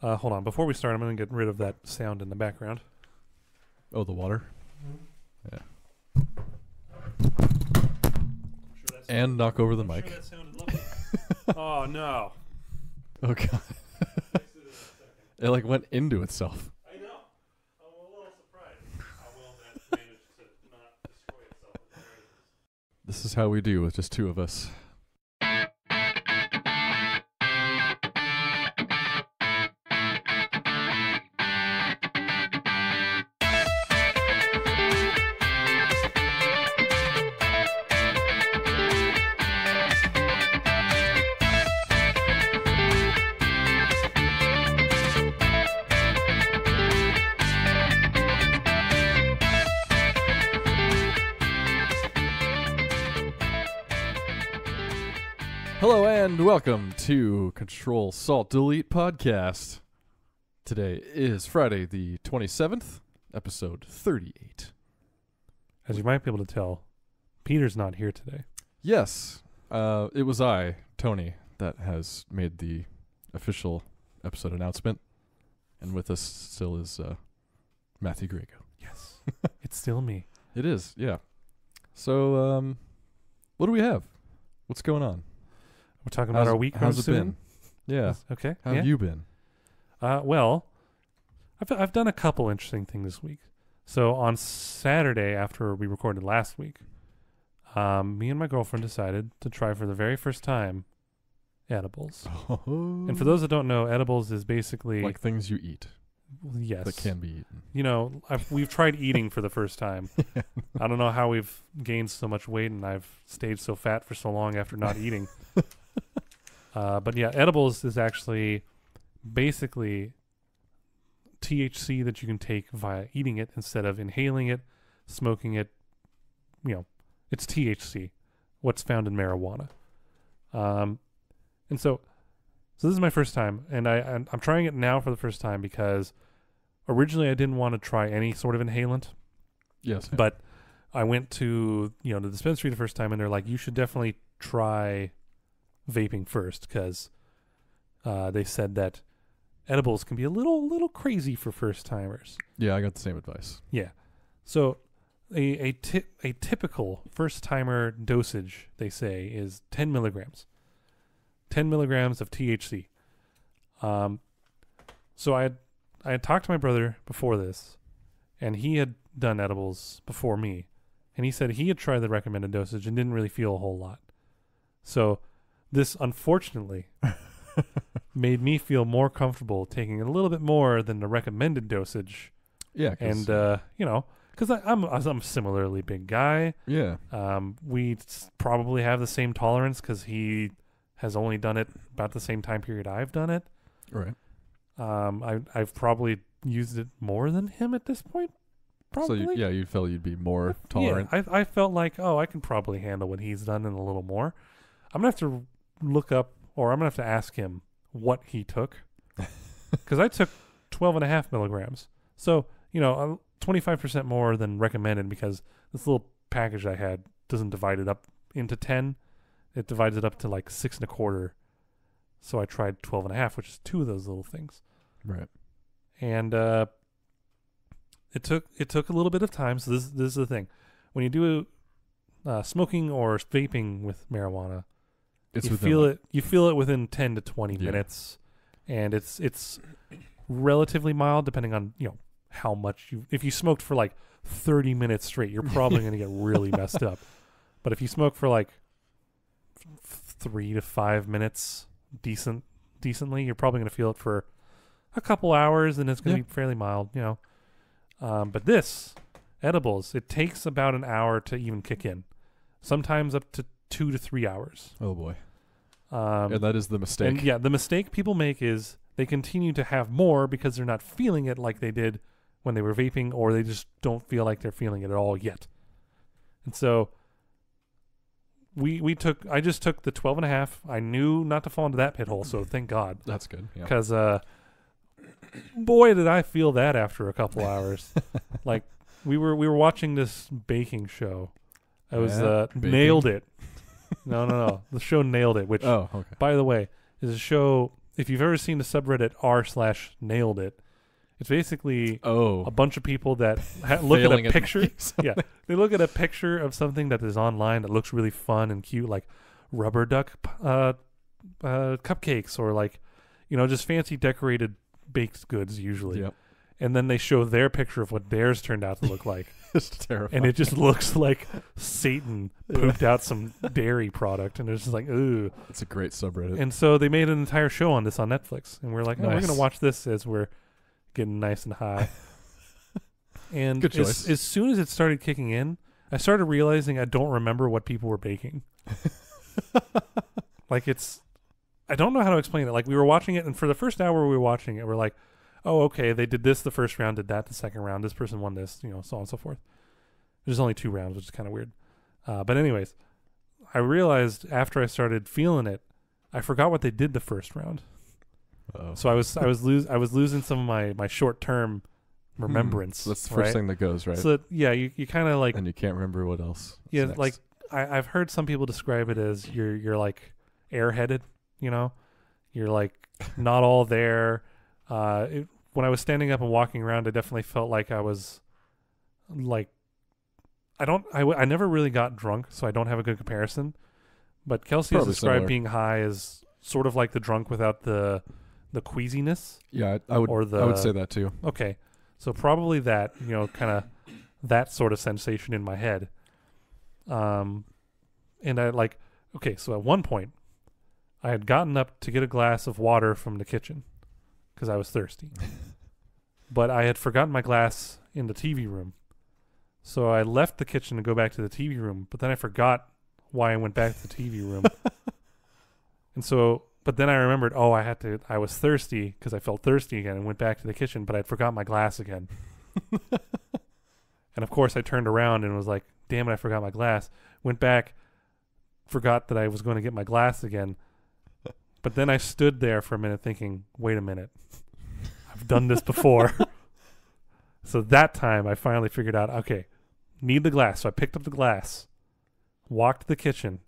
Hold on. Before we start, I'm going to get rid of that sound in the background. Oh, the water? Yeah. And knock over the mic. Sure that sounded lovely. Oh, no. Oh, God. It like went into itself. I know. I'm a little surprised how well that managed to not destroy itself. This is how we do with just two of us. Hello and welcome to Ctrl Alt Delete Podcast. Today is Friday the 27th, episode 38. As you might be able to tell, Peter's not here today. Yes, it was I, Tony, that has made the official episode announcement. And with us still is Matthew Griego. Yes. It's still me. It is, yeah. So, what do we have? What's going on? We're talking about our week. How's it been? Yeah. Okay. How have you been? Well, I've done a couple interesting things this week. So on Saturday, after we recorded last week, me and my girlfriend decided to try for the very first time edibles. Oh. And for those that don't know, edibles is basically like things you eat. Yes. That can be eaten. You know, we've tried eating for the first time. I don't know how we've gained so much weight and I've stayed so fat for so long after not eating. But yeah, edibles is actually basically THC that you can take via eating it instead of inhaling it, smoking it. You know, it's THC, what's found in marijuana. And so this is my first time, and I'm trying it now for the first time because originally I didn't want to try any sort of inhalant. Yes. But I went to, the dispensary the first time, and they're like, you should definitely try vaping first because they said that edibles can be a little crazy for first timers. Yeah, I got the same advice. Yeah. So a typical first timer dosage, they say, is 10 milligrams. 10 milligrams of THC. So I had talked to my brother before this, and he had done edibles before me, and he said he had tried the recommended dosage and didn't really feel a whole lot. So this, unfortunately, made me feel more comfortable taking a little bit more than the recommended dosage. Yeah, and because I'm a similarly big guy. Yeah. We probably have the same tolerance because he has only done it about the same time period I've done it. Right. I've probably used it more than him at this point. Probably. So you felt you'd be more tolerant. Yeah, I felt like, I can probably handle what he's done and a little more. I'm gonna have to look up, or I'm gonna have to ask him what he took, because I took 12.5 milligrams. So 25% more than recommended because this little package I had doesn't divide it up into 10. It divides it up to like 6.25. So I tried 12.5, which is 2 of those little things. Right. And it took a little bit of time. So this is the thing: when you do smoking or vaping with marijuana, you feel it within 10 to 20 minutes, and it's relatively mild depending on how much if you smoked for like 30 minutes straight, you're probably going to get really messed up. But if you smoke for like 3 to 5 minutes decently, you're probably going to feel it for a couple hours, and it's going to be fairly mild, but this edibles, it takes about an hour to even kick in, sometimes up to 2 to 3 hours. Oh boy. And that is the mistake. And the mistake people make is they continue to have more because they're not feeling it like they did when they were vaping, or they just don't feel like they're feeling it at all yet. And so I just took the 12.5. I knew not to fall into that pit hole, so thank God. That's good. Yeah. Because boy, did I feel that after a couple hours. Like we were watching this baking show. I was nailed it. No. The show Nailed It, which, by the way, is a show if you've ever seen the subreddit r/nailed it, it's basically a bunch of people that look at a picture. Yeah, they look at a picture of something that is online that looks really fun and cute, like rubber duck cupcakes, or like, just fancy decorated baked goods usually. Yep. And then they show their picture of what theirs turned out to look like. It's terrifying. And it just looks like Satan pooped out some dairy product. And it's just like, ooh. It's a great subreddit. And so they made an entire show on this on Netflix. And we're like, nice. We're going to watch this as we're getting nice and high. And good choice. As soon as it started kicking in, I started realizing I don't remember what people were baking. Like I don't know how to explain it. Like we were watching it, and for the first hour we were watching it, we're like, oh, okay, they did this the first round, did that the second round, this person won this, so on and so forth. There's only 2 rounds, which is kind of weird. But anyways, I realized after I started feeling it, I forgot what they did the first round. Uh-oh. So I was losing some of my short-term remembrance. That's the first thing that goes, right? So you kind of like, and you can't remember what else. Yeah, next. like I've heard some people describe it as you're like airheaded, you're like not all there. When I was standing up and walking around, I definitely felt like I was like, I never really got drunk, so I don't have a good comparison. But Kelsey has described similar. being high as sort of like the drunk without the queasiness. Yeah, I would say that too. Okay, so probably that, kind of that sort of sensation in my head. And I so at one point, I had gotten up to get a glass of water from the kitchen because I was thirsty. But I had forgotten my glass in the TV room. So I left the kitchen to go back to the TV room, but then I forgot why I went back to the TV room. But then I remembered, I was thirsty because I felt thirsty again and went back to the kitchen, but I'd forgot my glass again. And of course I turned around and was like, damn it, I forgot my glass. Went back, forgot that I was going to get my glass again. But then I stood there for a minute thinking, wait a minute, I've done this before. So that time I finally figured out, okay, need the glass. So I picked up the glass, walked to the kitchen,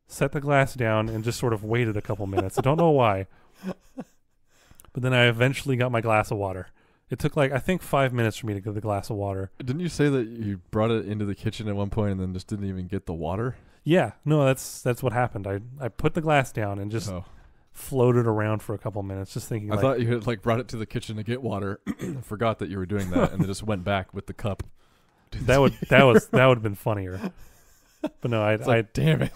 set the glass down, and just sort of waited a couple minutes. I don't know why. But then I eventually got my glass of water. It took I think 5 minutes for me to get the glass of water. Didn't you say that you brought it into the kitchen at one point and then just didn't even get the water? Yeah, no, that's what happened. I put the glass down and just floated around for a couple minds, just thinking. I thought you had brought it to the kitchen to get water, forgot that you were doing that, and then just went back with the cup. That would have been funnier. But no, damn it.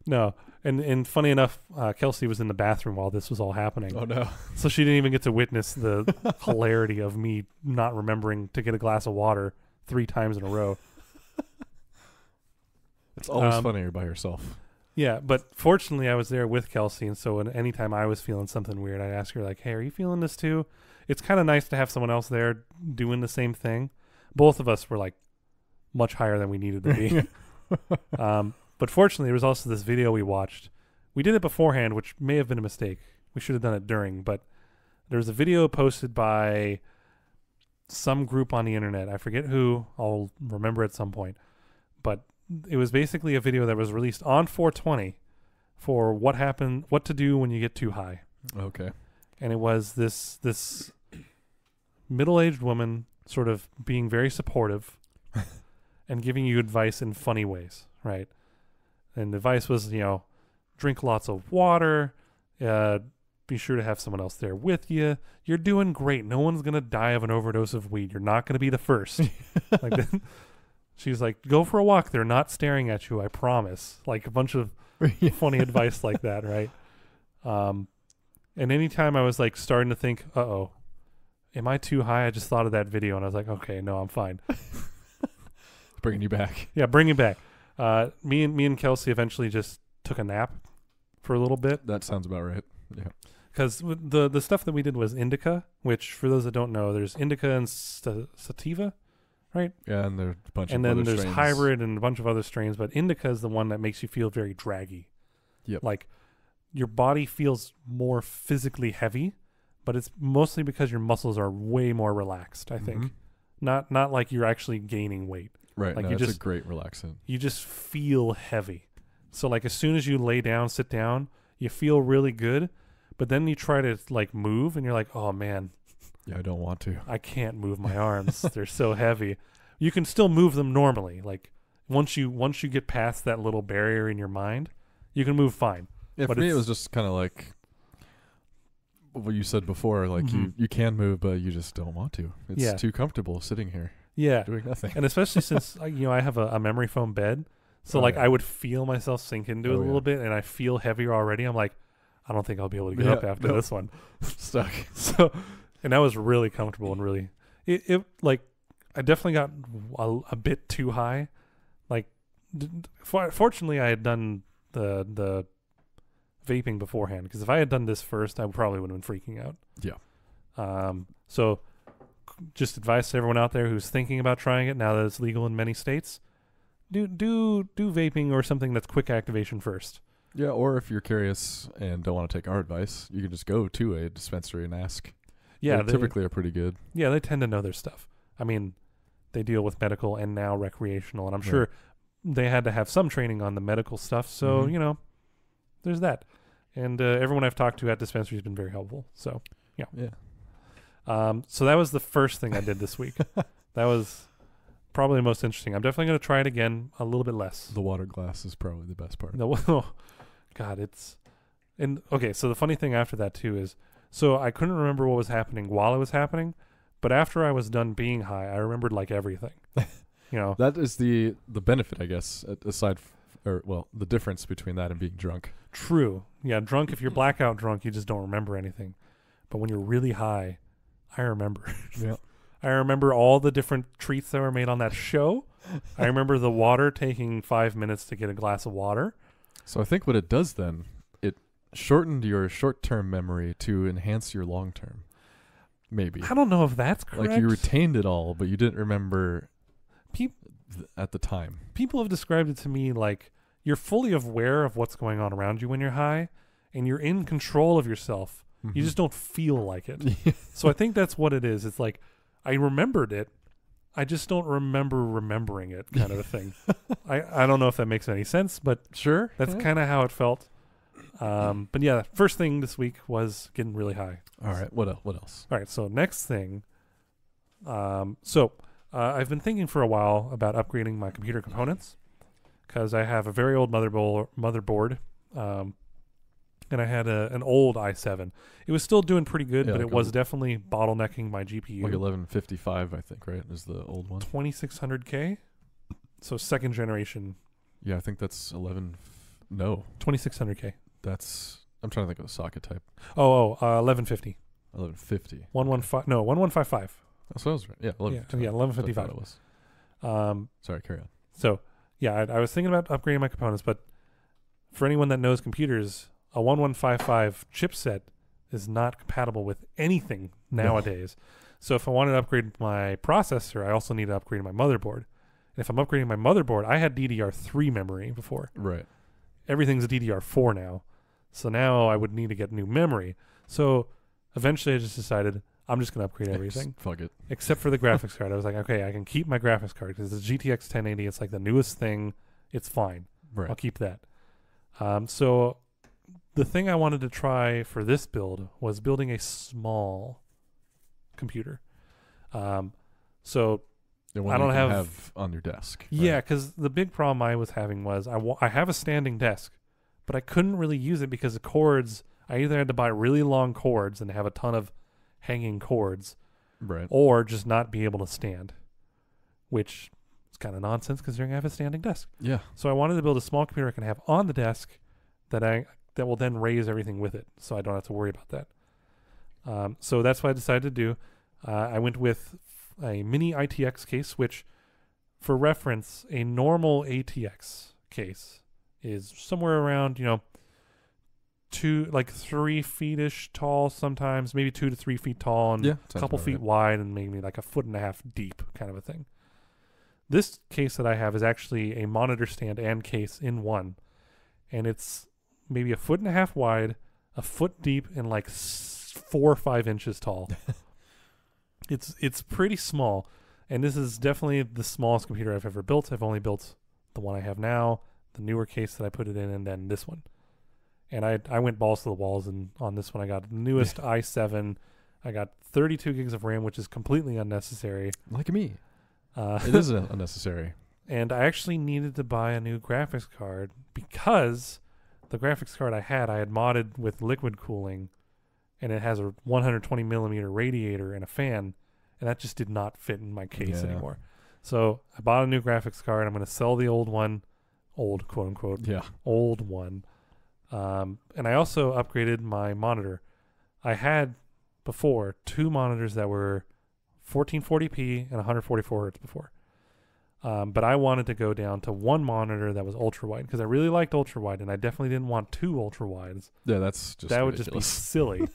No, and funny enough, Kelsey was in the bathroom while this was all happening. Oh no! So she didn't even get to witness the hilarity of me not remembering to get a glass of water 3 times in a row. It's always funnier by yourself. Yeah, but fortunately I was there with Kelsey, and so anytime I was feeling something weird, I'd ask her hey, are you feeling this too? It's kind of nice to have someone else there doing the same thing. Both of us were much higher than we needed to be. But fortunately, there was also this video we watched. We did it beforehand, which may have been a mistake. We should have done it during, but there was a video posted by some group on the internet. I forget who. I'll remember at some point. But it was basically a video that was released on 420 for what to do when you get too high. Okay. And it was this middle-aged woman sort of being very supportive and giving you advice in funny ways, right? And the advice was, drink lots of water, be sure to have someone else there with you. You're doing great. No one's going to die of an overdose of weed. You're not going to be the first. She's like, go for a walk. They're not staring at you, I promise. A bunch of funny advice like that, right? And anytime I was starting to think, uh-oh, am I too high? I just thought of that video and I was like, okay, no, I'm fine. Bringing you back. Yeah, bring it back. Me and Kelsey eventually just took a nap for a little bit. That sounds about right. Yeah. Because the stuff that we did was indica, which for those that don't know, there's indica and sativa, right? Yeah, and there's a bunch of other strains. And then there's strains. hybrid and a bunch of other strains, but indica is the one that makes you feel very draggy. Yep. Your body feels more physically heavy, but it's mostly because your muscles are way more relaxed, I think. Not like you're actually gaining weight. Right. It's a great relaxant. You just feel heavy. So as soon as you lay down, sit down, You feel really good, but then you try to like move, and you're like, oh man, Yeah, I don't want to. I can't move my arms. They're so heavy. You can still move them normally. Like once you get past that little barrier in your mind, you can move fine. Yeah, But for me, it it's- was just kind of like what you said before. Like Mhm. you can move, but you just don't want to. It's Yeah. too comfortable sitting here Yeah. doing nothing. And especially since I have a memory foam bed, so Oh, like yeah. I would feel myself sink into it a Oh, little yeah. bit, and I feel heavier already. I'm like, I don't think I'll be able to get Yeah, up after no. this one. Stuck. So, and that was really comfortable and really, it like I definitely got a bit too high. Like, fortunately, I had done the vaping beforehand, because if I had done this first, I probably would have been freaking out. Yeah. So just advice to everyone out there who's thinking about trying it now that it's legal in many states: do vaping or something that's quick activation first. Yeah, or if you're curious and don't want to take our advice, you can just go to a dispensary and ask. Yeah, They typically are pretty good. Yeah, they tend to know their stuff. I mean, they deal with medical and now recreational, and I'm Yeah. sure they had to have some training on the medical stuff. So, Mhm. There's that. And everyone I've talked to at dispensary has been very helpful. So, Yeah. so that was the first thing I did this week. That was probably the most interesting. I'm definitely going to try it again, a little bit less. The water glass is probably the best part. No, God, okay, so the funny thing after that too is, so I couldn't remember what was happening while it was happening, but after I was done being high, I remembered like everything. That is the benefit, I guess, the difference between that and being drunk. True. Yeah, drunk, if you're blackout drunk, you just don't remember anything. But when you're really high, I remember. Yeah. I remember all the different treats that were made on that show. I remember the water taking 5 minutes to get a glass of water. So I think what it does then, it shortened your short-term memory to enhance your long-term. Maybe. I don't know if that's correct. Like you retained it all, but you didn't remember Peop- at the time. People have described it to me like you're fully aware of what's going on around you when you're high, and you're in control of yourself. Mm-hmm. You just don't feel like it. So I think that's what it is. It's like I remembered it, I just don't remember remembering it, kind of a thing. I don't know if that makes any sense, but Sure. that's kind of how it felt. But yeah, first thing this week was getting really high. All right. What else? All right, so next thing. I've been thinking for a while about upgrading my computer components, because I have a very old motherboard, and I had an old i7. It was still doing pretty good, Yeah, but like it was definitely bottlenecking my GPU. Like 1155, I think, right? Is the old one? 2600K, so second generation. Yeah, I think that's no, 2600K. that's. I'm trying to think of the socket type. 1150. 1150. 115. No, 1155. That's what I was right. Yeah, 1155. Yeah, 1155. That's what it was. Sorry, carry on. So, yeah, I was thinking about upgrading my components, but for anyone that knows computers, a 1155 chipset is not compatible with anything nowadays. So if I wanted to upgrade my processor, I also need to upgrade my motherboard. And if I'm upgrading my motherboard, I had DDR3 memory before. Right. Everything's DDR4 now. So now I would need to get new memory. So eventually I just decided I'm just going to upgrade everything. Fuck it. Except for the graphics card. I was like, okay, I can keep my graphics card because the GTX 1080, it's like the newest thing. It's fine. Right. I'll keep that. So the thing I wanted to try for this build was building a small computer. So The one I don't you can have on your desk. yeah, right? because the big problem I was having was I have a standing desk, but I couldn't really use it because the cords, I either had to buy really long cords and have a ton of hanging cords, Right. or just not be able to stand, which is kind of nonsense considering I have a standing desk. Yeah. So I wanted to build a small computer I can have on the desk that will then raise everything with it, so I don't have to worry about that. So that's what I decided to do. I went with a mini ITX case, which, for reference, a normal ATX case is somewhere around 3 feet-ish tall, sometimes maybe 2 to 3 feet tall, and Yeah. a couple feet wide, and maybe like 1.5 feet deep, kind of a thing. This case that I have is actually a monitor stand and case in one, and it's maybe 1.5 feet wide, 1 foot deep, and like 4 or 5 inches tall. It's pretty small, and this is definitely the smallest computer I've ever built. I've only built the one I have now, the newer case that I put it in, and then this one. And I went balls to the walls, and on this one I got the newest i7. I got 32 gigs of RAM, which is completely unnecessary. Like me. It is unnecessary. And I actually needed to buy a new graphics card because the graphics card I had modded with liquid cooling, and it has a 120 millimeter radiator and a fan, and that just did not fit in my case anymore. So I bought a new graphics card. I'm going to sell the old one, old quote unquote, old one. And I also upgraded my monitor. I had before 2 monitors that were 1440p and 144 hertz before. But I wanted to go down to 1 monitor that was ultra wide because I really liked ultra wide, and I definitely didn't want 2 ultra wides. Yeah, that's just that ridiculous. would just be silly.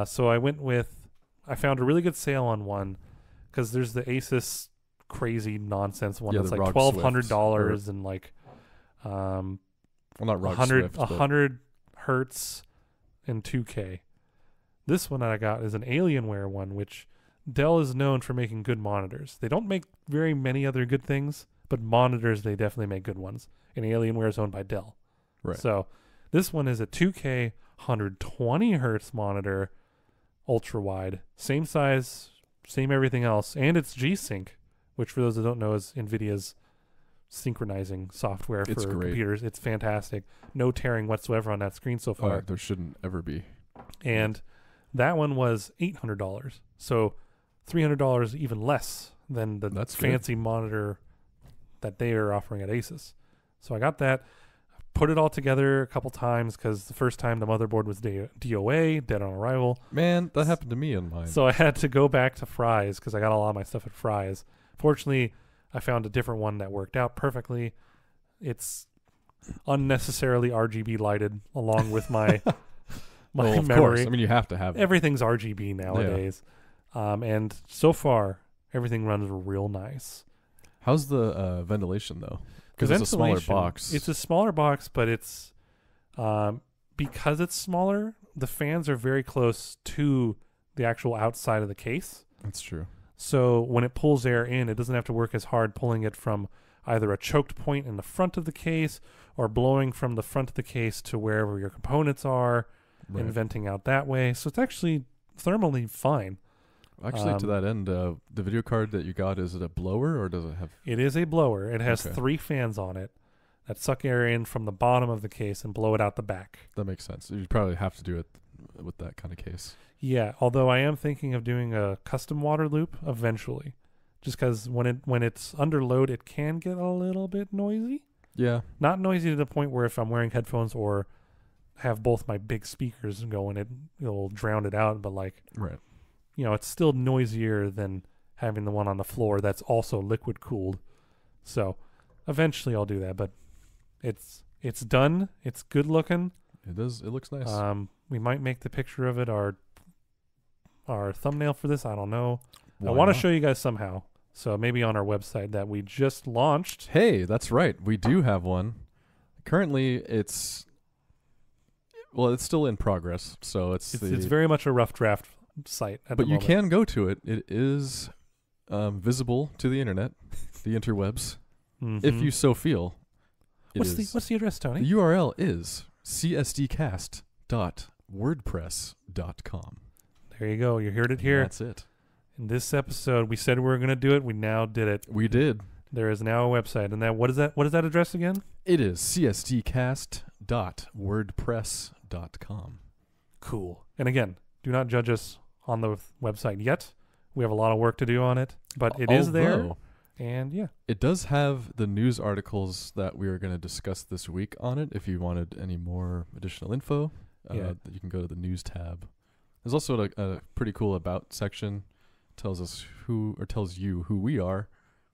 So I found a really good sale on one because there's the Asus crazy nonsense one that's like $1,200 and like not 100 hertz and 2K. This one that I got is an Alienware one, which Dell is known for making good monitors. They don't make very many other good things, but monitors, they definitely make good ones. And Alienware is owned by Dell. Right. So this one is a 2K 120 hertz monitor, ultra wide, same size, same everything else, and it's G-Sync, which for those that don't know is NVIDIA's synchronizing software for computers. It's fantastic. No tearing whatsoever on that screen so far. There shouldn't ever be. And that one was $800. So $300 even less than the fancy monitor that they are offering at Asus. So I got that, put it all together a couple times because the first time the motherboard was DOA, dead on arrival. Man, that happened to me on mine. So I had to go back to Fry's because I got a lot of my stuff at Fry's. Fortunately, I found a different one that worked out perfectly. It's unnecessarily RGB lighted along with my my of memory. Course. I mean, you have to have it. Everything's RGB nowadays. And so far, everything runs real nice. How's the ventilation, though? Because it's a smaller box. It's a smaller box, but it's because it's smaller, the fans are very close to the actual outside of the case. That's true. So when it pulls air in, it doesn't have to work as hard pulling it from either a choked point in the front of the case or blowing from the front of the case to wherever your components are and venting out that way. So it's actually thermally fine. Actually, to that end, the video card that you got, is it a blower or does it have... It is a blower. It has 3 fans on it that suck air in from the bottom of the case and blow it out the back. That makes sense. You probably have to do it with that kind of case. Yeah, although I am thinking of doing a custom water loop eventually. Just because when it's under load, it can get a little bit noisy. Yeah. Not noisy to the point where if I'm wearing headphones or have both my big speakers going, it'll drown it out. But like, it's still noisier than having the one on the floor that's also liquid cooled. So eventually I'll do that. But it's done. It's good looking. It does. It looks nice. We might make the picture of it our thumbnail for this. I don't know. I want to show you guys somehow. So maybe on our website that we just launched. Hey, that's right. We do have one. Currently, it's still in progress. So it's very much a rough draft site. But you can go to it. It is visible to the internet, the interwebs, if you so feel. What's the address, Tony? The URL is csdcast.wordpress.com. There you go. You heard it here. That's it. In this episode, we said we were going to do it. We now did it. We did. There is now a website. And that what is that address again? It is csdcast.wordpress.com. Cool. And again, do not judge us on the website yet. We have a lot of work to do on it, but it is there. And yeah. It does have the news articles that we are going to discuss this week on it. If you wanted any more additional info, you can go to the news tab. There's also a pretty cool about section. Tells you who we are,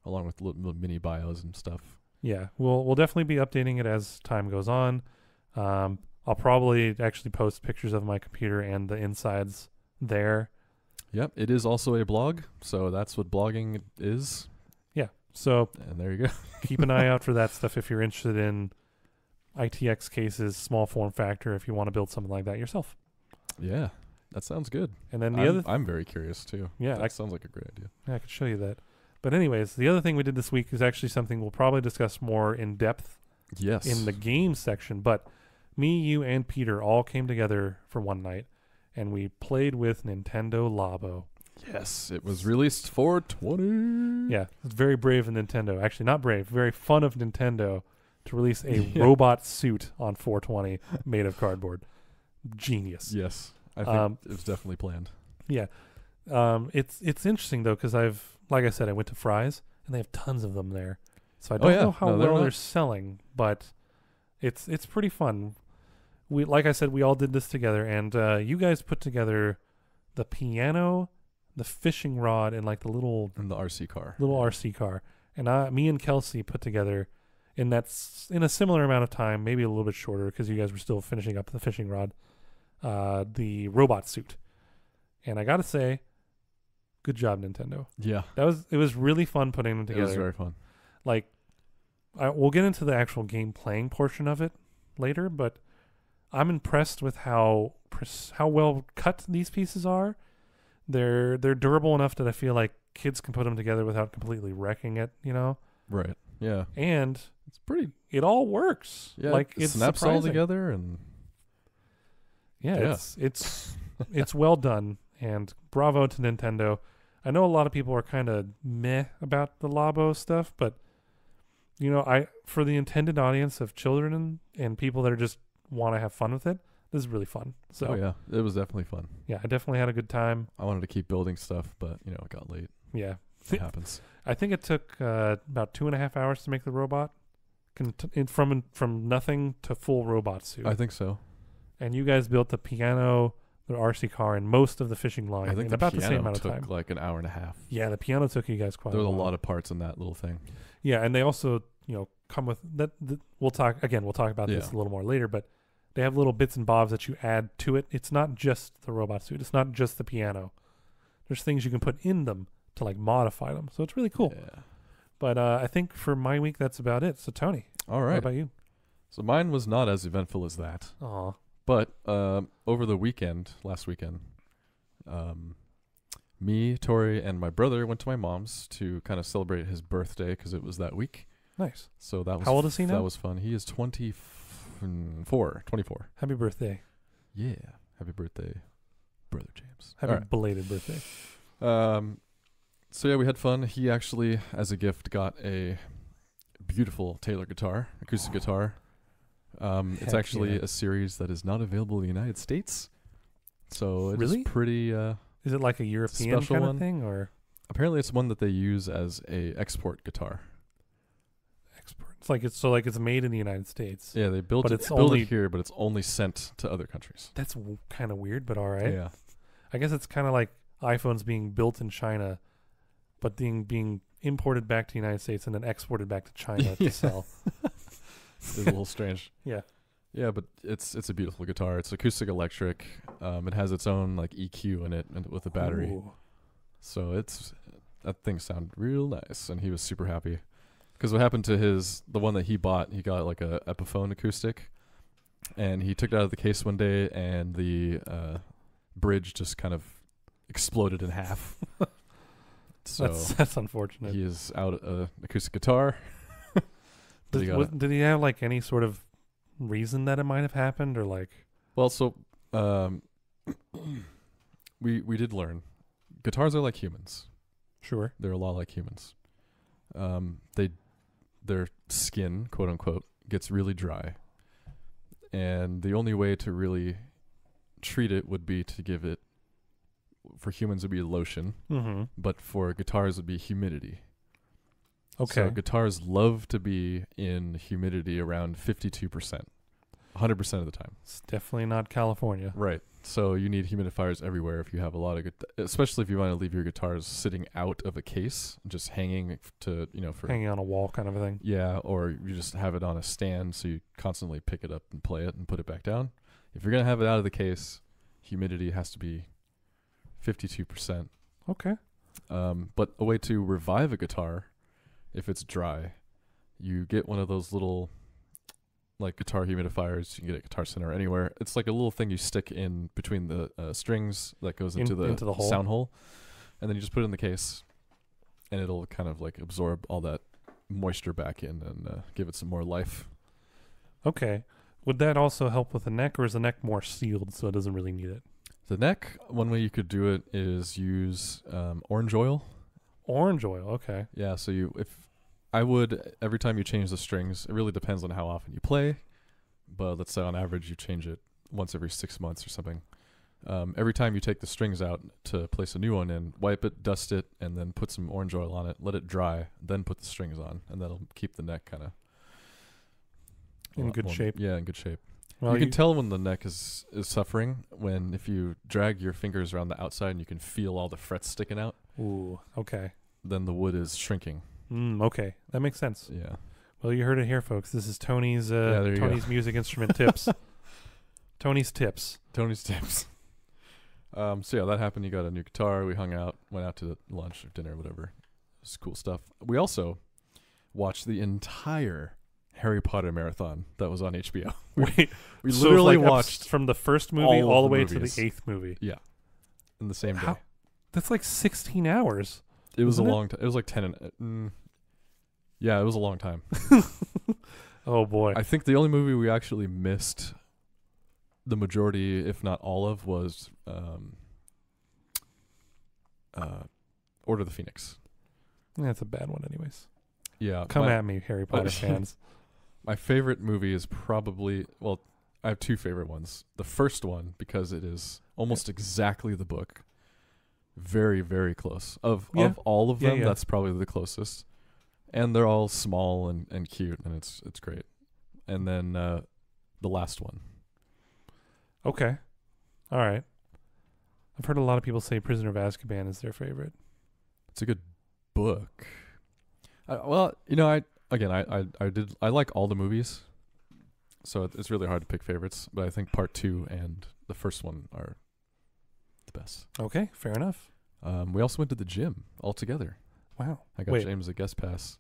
along with little mini bios and stuff. Yeah, we'll definitely be updating it as time goes on. I'll probably actually post pictures of my computer and the insides there. Yep, it is also a blog, so that's what blogging is. Yeah, so and there you go. Keep an eye out for that stuff if you're interested in ITX cases, small form factor, if you want to build something like that yourself. Yeah. That sounds good. And then I'm very curious too. Yeah, that sounds like a great idea. Yeah, I could show you that. But anyways, the other thing we did this week is actually something we'll probably discuss more in depth. Yes. In the game section. But me, you, and Peter all came together for one night, and we played with Nintendo Labo. Yes, it was released 4/20. Yeah, it's very brave of Nintendo. Actually, not brave. Very fun of Nintendo to release a robot suit on 4/20 made of cardboard. Genius. Yes, I think it was definitely planned. Yeah. It's interesting though, because like I said, I went to Fry's and they have tons of them there. So I don't know how well they're selling, but it's pretty fun. Like I said, we all did this together, and you guys put together the piano, the fishing rod, and like the little RC car. RC car. And me and Kelsey put together in a similar amount of time, maybe a little bit shorter, because you guys were still finishing up the fishing rod, the robot suit. And I gotta say, good job, Nintendo. Yeah, it was really fun putting them together. It was very fun. Like, we'll get into the actual game playing portion of it later, but I'm impressed with how well cut these pieces are. They're durable enough that I feel like kids can put them together without completely wrecking it, you know? Right. Yeah. And it's it all works. Yeah. Like, it snaps all together, and it's well done. And bravo to Nintendo. I know a lot of people are kind of meh about the Labo stuff, but you know, for the intended audience of children and people that are just want to have fun with it, this is really fun. So yeah, it was definitely fun. Yeah, I definitely had a good time. I wanted to keep building stuff, but you know, it got late. Yeah, it happens. I think it took about 2.5 hours to make the robot, from nothing to full robot suit. I think so. And you guys built the piano, the RC car, and most of the fishing line in about the same amount of time. Took like an hour and a half. Yeah, the piano took you guys quite a while. There was a lot of parts in that little thing. Yeah, and they also, you know, come with that. We'll talk about this a little more later, but they have little bits and bobs that you add to it. It's not just the robot suit. It's not just the piano. There's things you can put in them to like modify them. So it's really cool. Yeah. But I think for my week, that's about it. So Tony, all right. What about you? So mine was not as eventful as that. Aw. But over the last weekend, me, Tori, and my brother went to my mom's to kind of celebrate his birthday because it was that week. Nice. So that was how old is he now? That was fun. He is 24. Happy birthday. Yeah. Happy birthday, Brother James. Happy belated birthday. So yeah, we had fun. He actually, as a gift, got a beautiful Taylor guitar, acoustic guitar. It's actually a series that is not available in the United States. So it's pretty is it like a European kind of thing, or apparently it's one that they use as a export guitar. It's it's made in the United States. Yeah, they build it here, but it's only sent to other countries. That's kind of weird, but all right. Yeah. I guess it's kind of like iPhones being built in China, but being imported back to the United States and then exported back to China to sell. It's a little strange. Yeah. Yeah, but it's a beautiful guitar. It's acoustic electric. It has its own like EQ in it and with a battery. Ooh. So that thing sounded real nice, and he was super happy. Because what happened to the one that he bought, he got like a Epiphone acoustic, and he took it out of the case one day, and the bridge just kind of exploded in half. So that's unfortunate. He is out acoustic guitar. Did he have like any sort of reason that it might have happened, or like? Well, so we did learn guitars are like humans. Sure, they're a lot like humans. Their skin, quote unquote, gets really dry, and the only way to really treat it would be to give it. For humans, would be lotion, but for guitars, would be humidity. Okay. So guitars love to be in humidity around 52%, 100% of the time. It's definitely not California. Right. So you need humidifiers everywhere if you have a lot of especially if you want to leave your guitars sitting out of a case, just hanging for hanging on a wall kind of a thing. Yeah, or you just have it on a stand so you constantly pick it up and play it and put it back down. If you're going to have it out of the case, humidity has to be 52%. Okay. But a way to revive a guitar, if it's dry, you get one of those little like guitar humidifiers. You can get it at Guitar Center or anywhere. It's like a little thing you stick in between the strings that goes into the hole. Sound hole, and then you just put it in the case, and it'll kind of like absorb all that moisture back in and give it some more life. Okay. Would that also help with the neck, or is the neck more sealed so it doesn't really need it? The neck, one way you could do it is use orange oil. Orange oil, okay. Yeah, so I would, every time you change the strings, it really depends on how often you play, but let's say on average you change it once every 6 months or something. Every time you take the strings out to place a new one in, wipe it, dust it, and then put some orange oil on it, let it dry, then put the strings on, and that'll keep the neck kind of in good shape. Yeah, in good shape. Well, you can tell when the neck is suffering if you drag your fingers around the outside and you can feel all the frets sticking out. Ooh, okay. Then the wood is shrinking. Okay, that makes sense. Yeah. Well, you heard it here, folks. This is Tony's Tony's music instrument tips. Tony's tips. Tony's tips. So yeah, that happened. You got a new guitar. We hung out, went out to lunch or dinner, whatever. It was cool stuff. We also watched the entire Harry Potter marathon that was on HBO. Wait, we literally watched from the first movie all the way movies. to the 8th movie. Yeah, in the same day. That's like 16 hours. It was a long time. It was like 10 yeah, it was a long time. Oh boy. I think the only movie we actually missed the majority, if not all of, was Order of the Phoenix. That's a bad one anyways. Yeah. Come at me, Harry Potter fans. My favorite movie is probably, well, I have two favorite ones. The first one, because it is almost exactly the book. Very, very close. Of all of them, that's probably the closest. And they're all small and cute, and it's great. And then the last one. Okay. All right. I've heard a lot of people say Prisoner of Azkaban is their favorite. It's a good book. Well, I like all the movies, so it's really hard to pick favorites. But I think part 2 and the first one are the best. Okay, fair enough. We also went to the gym all together. Wow. I got James a guest pass.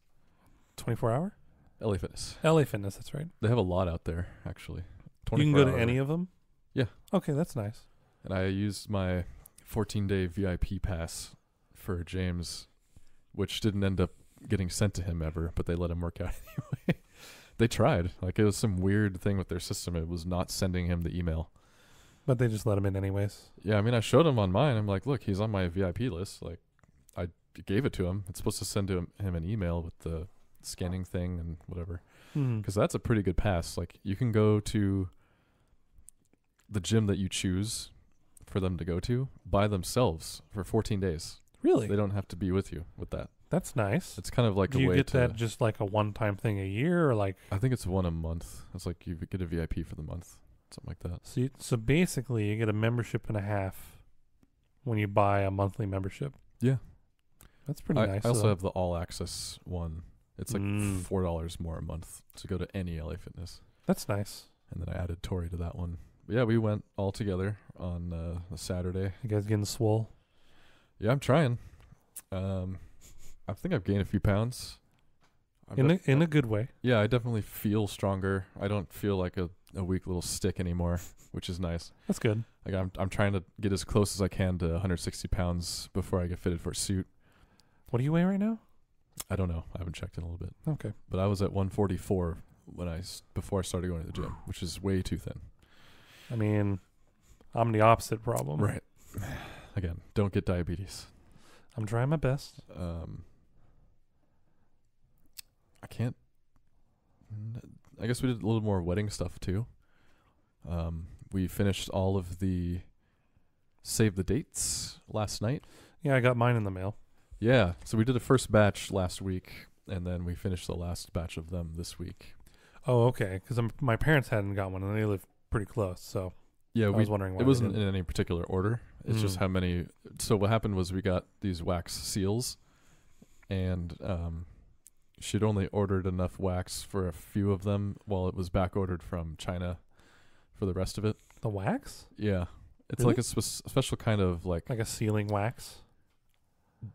24 hour? LA Fitness. LA Fitness, that's right. They have a lot out there, actually. You can go to any of them? Yeah. Okay, that's nice. And I used my 14-day VIP pass for James, which didn't end up getting sent to him ever, but they let him work out anyway. They tried. Like, it was some weird thing with their system. It was not sending him the email. But they just let him in anyways. Yeah, I mean, I showed him on mine. I'm like, look, he's on my VIP list. Like, I gave it to him. It's supposed to send to him an email with the scanning thing and whatever. Because that's a pretty good pass. Like, you can go to the gym that you choose for them to go to by themselves for 14 days. Really? They don't have to be with you with that. That's nice. It's kind of like Do you get that just like a one-time thing a year, or like? I think it's one a month. It's like you get a VIP for the month, something like that. So basically, you get a membership and a half when you buy a monthly membership. Yeah, that's pretty nice. I also have the all access one. It's like $4 more a month to go to any LA Fitness. That's nice. And then I added Tori to that one. But yeah, we went all together on a Saturday. You guys getting swole? Yeah, I'm trying. I think I've gained a few pounds. In a good way. Yeah, I definitely feel stronger. I don't feel like a weak little stick anymore, which is nice. That's good. Like I'm trying to get as close as I can to 160 pounds before I get fitted for a suit. What do you weigh right now? I don't know. I haven't checked in a little bit. Okay. But I was at 144 before I started going to the gym, which is way too thin. I mean, I'm the opposite problem. Right. Again, don't get diabetes. I'm trying my best. I guess we did a little more wedding stuff too. We finished all of the save the dates last night. Yeah, I got mine in the mail. Yeah, so we did a first batch last week, and then we finished the last batch of them this week. Oh, okay, because my parents hadn't got one, and they live pretty close, so yeah, I was wondering why. It wasn't in any particular order. It's just how many. So what happened was we got these wax seals, and she'd only ordered enough wax for a few of them, while it was back ordered from China for the rest of it. The wax? Yeah, it's really? like a special kind of like a sealing wax.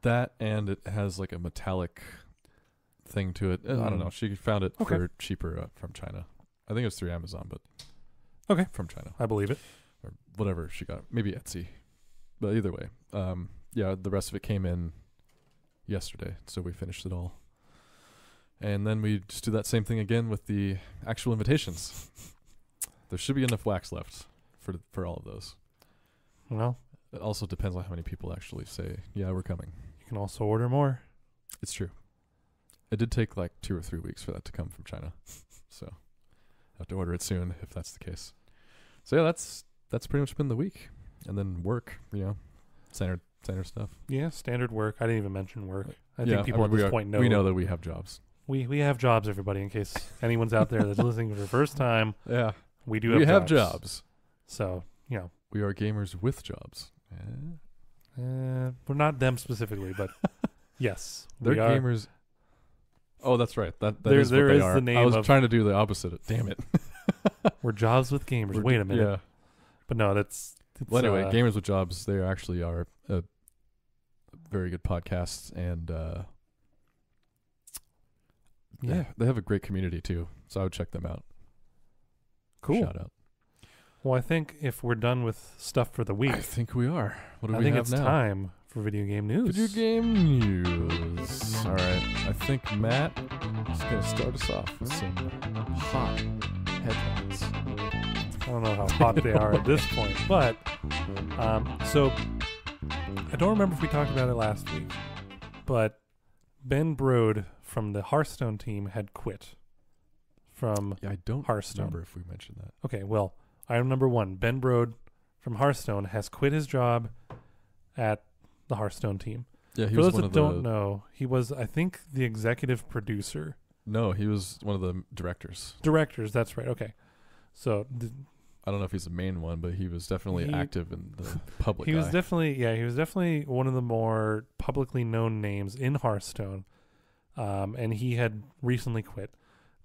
That, and it has like a metallic thing to it. I don't know. She found it for cheaper from China. I think it was through Amazon, but from China. I believe it. Or whatever she got. Maybe Etsy. But either way, yeah, the rest of it came in yesterday, so we finished it all. And then we just do that same thing again with the actual invitations. There should be enough wax left for all of those. Well, it also depends on how many people actually say, yeah, we're coming. You can also order more. It's true. It did take like 2 or 3 weeks for that to come from China. So I have to order it soon if that's the case. So yeah, that's pretty much been the week. And then work, standard stuff. Yeah, standard work. I didn't even mention work. I think people at this point know. We know that we have jobs. We have jobs, everybody, in case anyone's out there that's listening for the first time. Yeah. We have jobs. So, we are gamers with jobs. We're not them specifically, but yes. They're gamers. Oh, that's right. That is what they are. The name I was trying to do the opposite. Damn it. We're jobs with gamers. Wait a minute. Yeah. But no, that's... Well, anyway, Gamers with Jobs, they actually are a very good podcast, and they have a great community too, so I would check them out. Cool. Shout out. Well, I think if we're done with stuff for the week... I think we are. What do we have now? I think it's time for video game news. Video game news. All right. I think Matt is going to start us off with some hot headlines. I don't know how hot they are at this point, but so I don't remember if we talked about it last week, but Ben Brode from the Hearthstone team had quit from I don't Hearthstone. Remember if we mentioned that. Okay, well, item number 1, Ben Brode from Hearthstone has quit his job at the Hearthstone team. Yeah, he For was those that don't know, he was, I think, the executive producer. No, he was one of the directors. Directors, that's right. Okay. So... I don't know if he's the main one, but he was definitely active in the public eye. He was definitely one of the more publicly known names in Hearthstone, and he had recently quit.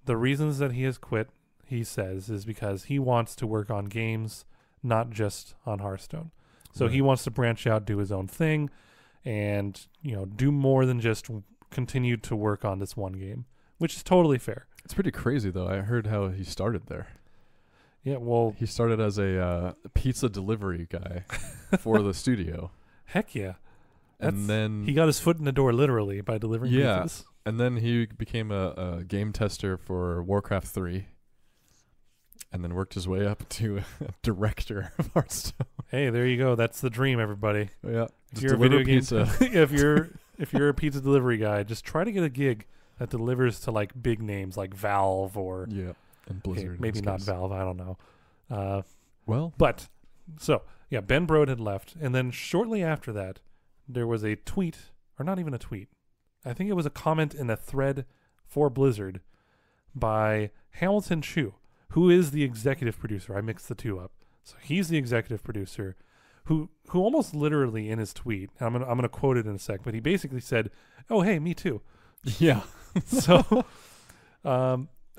The reasons that he has quit, he says, is because he wants to work on games, not just on Hearthstone. So Right. He wants to branch out, do his own thing, and do more than just continue to work on this one game, which is totally fair. It's pretty crazy, though. I heard how he started there. Yeah, well... He started as a pizza delivery guy for the studio. Heck yeah. And then... He got his foot in the door, literally, by delivering pizzas. And then he became a game tester for Warcraft 3. And then worked his way up to a director of Hearthstone. Hey, there you go. That's the dream, everybody. Yeah. If you're a video pizza. if you're a pizza delivery guy, just try to get a gig that delivers to like big names like Valve or... Yeah. And Blizzard. Okay, maybe not Valve. I don't know. But Ben Brode had left, and then shortly after that, there was a tweet, or not even a tweet. I think it was a comment in a thread for Blizzard by Hamilton Chu, who is the executive producer. I mixed the two up. So he's the executive producer, who almost literally in his tweet. I'm gonna quote it in a sec, but he basically said, "Oh hey, me too." Yeah. So.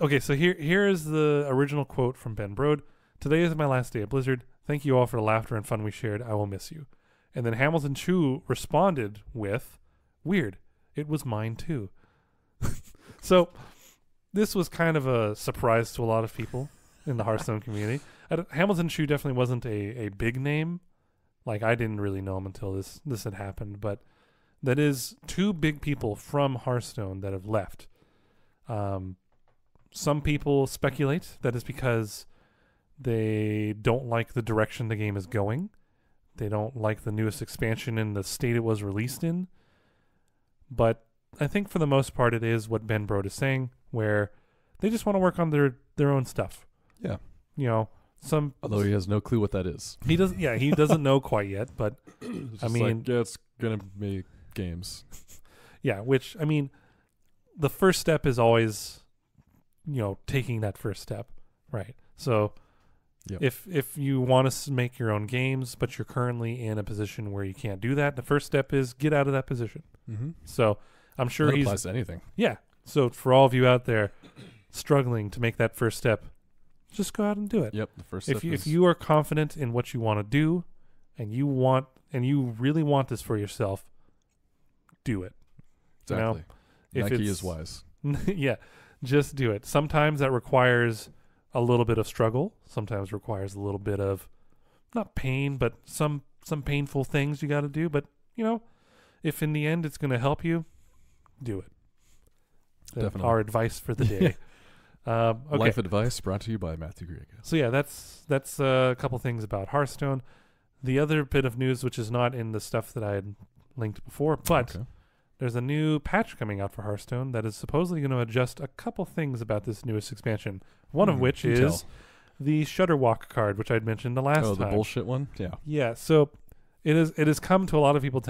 Okay, so here is the original quote from Ben Brode. "Today is my last day at Blizzard. Thank you all for the laughter and fun we shared. I will miss you." And then Hamilton Chu responded with, "Weird. It was mine too." So this was kind of a surprise to a lot of people in the Hearthstone community. Hamilton Chu definitely wasn't a big name. Like, I didn't really know him until this had happened. But that is 2 big people from Hearthstone that have left. Some people speculate that is because they don't like the direction the game is going. They don't like the newest expansion in the state it was released in. But I think for the most part it is what Ben Brode is saying, where they just want to work on their own stuff. Yeah. Although he has no clue what that is. He doesn't know quite yet, but it's going to make games. Yeah, which, the first step is always... taking that first step, right? So yep. If you want to make your own games, but you're currently in a position where you can't do that, the first step is get out of that position. Mm-hmm. So I'm sure that applies to anything. Yeah. So for all of you out there struggling to make that first step, just go out and do it. Yep. The first step if you are confident in what you want to do, and you really want this for yourself, do it. Exactly. Nike is wise. Yeah. Just do it. Sometimes that requires a little bit of struggle. Sometimes requires a little bit of, not pain, but some painful things you got to do. But, if in the end it's going to help you, do it. Definitely. Our advice for the day. Okay. Life advice brought to you by Matthew Griego. So yeah, that's a couple things about Hearthstone. The other bit of news, which is not in the stuff that I had linked before, but there's a new patch coming out for Hearthstone that is supposedly going to adjust a couple things about this newest expansion. One of which is the Shutterwalk card, which I'd mentioned the last time. Oh, the bullshit one? Yeah. Yeah, so it has come to a lot of people's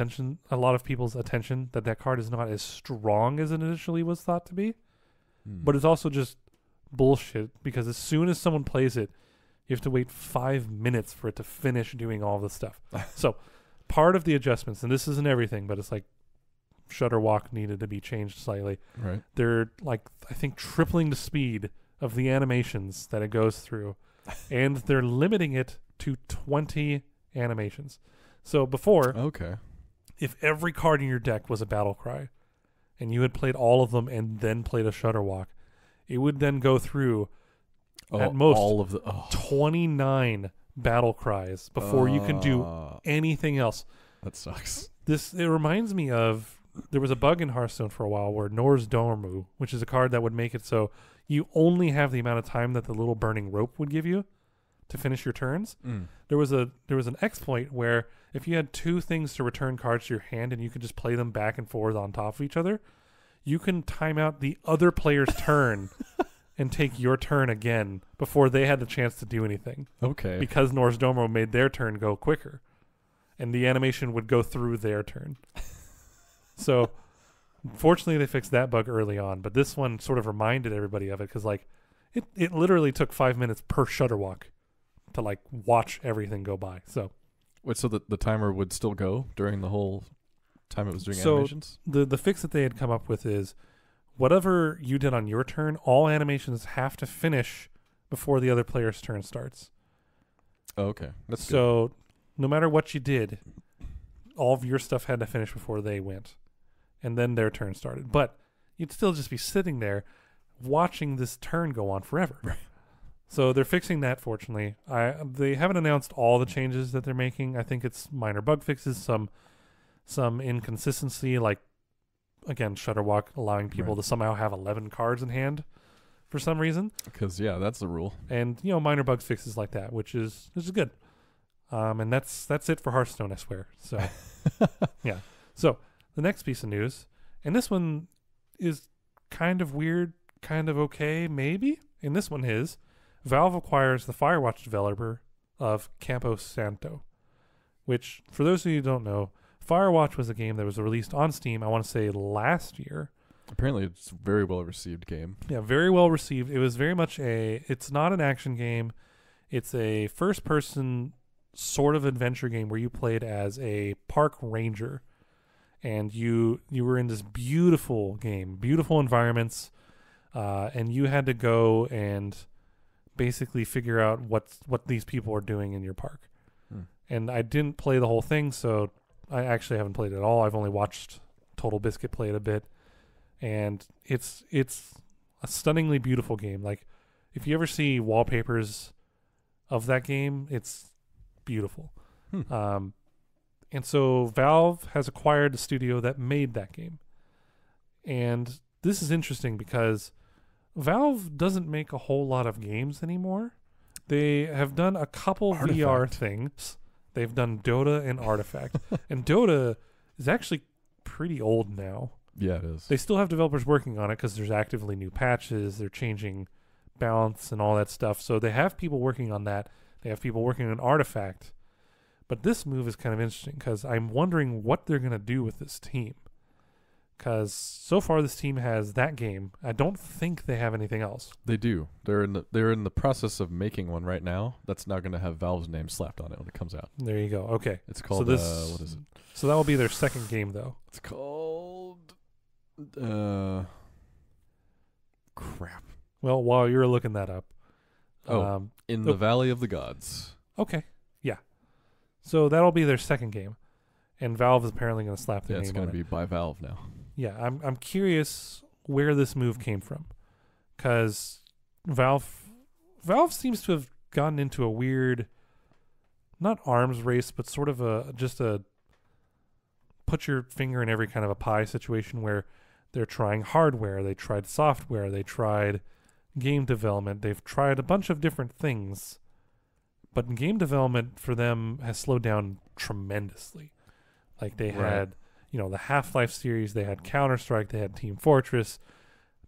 attention that card is not as strong as it initially was thought to be. But it's also just bullshit, because as soon as someone plays it, you have to wait 5 minutes for it to finish doing all the stuff. So part of the adjustments, and this isn't everything, but it's like Shutterwalk needed to be changed slightly. Right. They're like, I think, tripling the speed of the animations that it goes through, and they're limiting it to 20 animations. So before, if every card in your deck was a battle cry, and you had played all of them and then played a Shutterwalk, it would then go through at most all of the 29 battle cries before you can do anything else. That sucks. It reminds me of, there was a bug in Hearthstone for a while where Nor's Dormu, which is a card that would make it so you only have the amount of time that the little burning rope would give you to finish your turns. There was an exploit where if you had 2 things to return cards to your hand and you could just play them back and forth on top of each other, you can time out the other player's turn and take your turn again before they had the chance to do anything. Okay. Because Nor's Domo made their turn go quicker, and the animation would go through their turn. So fortunately they fixed that bug early on, but this one sort of reminded everybody of it, because like it literally took 5 minutes per Shutterwalk to like watch everything go by. So wait, so the timer would still go during the whole time it was doing animations? The fix that they had come up with is whatever you did on your turn, all animations have to finish before the other player's turn starts. Oh, okay. That's so good. No matter what you did, all of your stuff had to finish before they went, and then their turn started. But you'd still just be sitting there watching this turn go on forever. Right. So they're fixing that, fortunately. They haven't announced all the changes that they're making. I think it's minor bug fixes, some inconsistency, like, again, Shutterwalk allowing people to somehow have 11 cards in hand for some reason. Because, yeah, that's the rule. And, minor bug fixes like that, which is good. And that's it for Hearthstone, I swear. So, yeah. So, the next piece of news, and this one is kind of weird, kind of okay, maybe. And this one is, Valve acquires the Firewatch developer of Campo Santo, which, for those of you who don't know, Firewatch was a game that was released on Steam, I want to say last year. Apparently it's a very well received game. Yeah, very well received. It was very much it's not an action game. It's a first person sort of adventure game where you played as a park ranger, and you were in this beautiful game, beautiful environments, and you had to go and basically figure out what these people are doing in your park. And I didn't play the whole thing, so I actually haven't played it at all. I've only watched Total Biscuit play it a bit, and it's a stunningly beautiful game. Like, if you ever see wallpapers of that game, it's beautiful. And so Valve has acquired the studio that made that game. And this is interesting because Valve doesn't make a whole lot of games anymore. They have done a couple VR things. They've done Dota and Artifact. And Dota is actually pretty old now. Yeah, it is. They still have developers working on it because there's actively new patches. They're changing balance and all that stuff. So they have people working on that. They have people working on Artifact. But this move is kind of interesting because I'm wondering what they're going to do with this team. Because so far this team has that game. I don't think they have anything else. They do. They're in the process of making one right now. That's now going to have Valve's name slapped on it when it comes out. There you go. Okay. It's called, what is it? So that will be their second game, though. It's called, crap. Well, while you're looking that up. In the Valley of the Gods. Okay. Yeah. So that'll be their second game. And Valve is apparently going to slap their name on it. It's going to be by Valve now. Yeah, I'm curious where this move came from, because Valve seems to have gotten into a weird, not arms race, but sort of just a put your finger in every kind of a pie situation where they're trying hardware, they tried software, they tried game development. They've tried a bunch of different things, but game development for them has slowed down tremendously. Like they had, the Half-Life series, they had Counter-Strike, they had Team Fortress,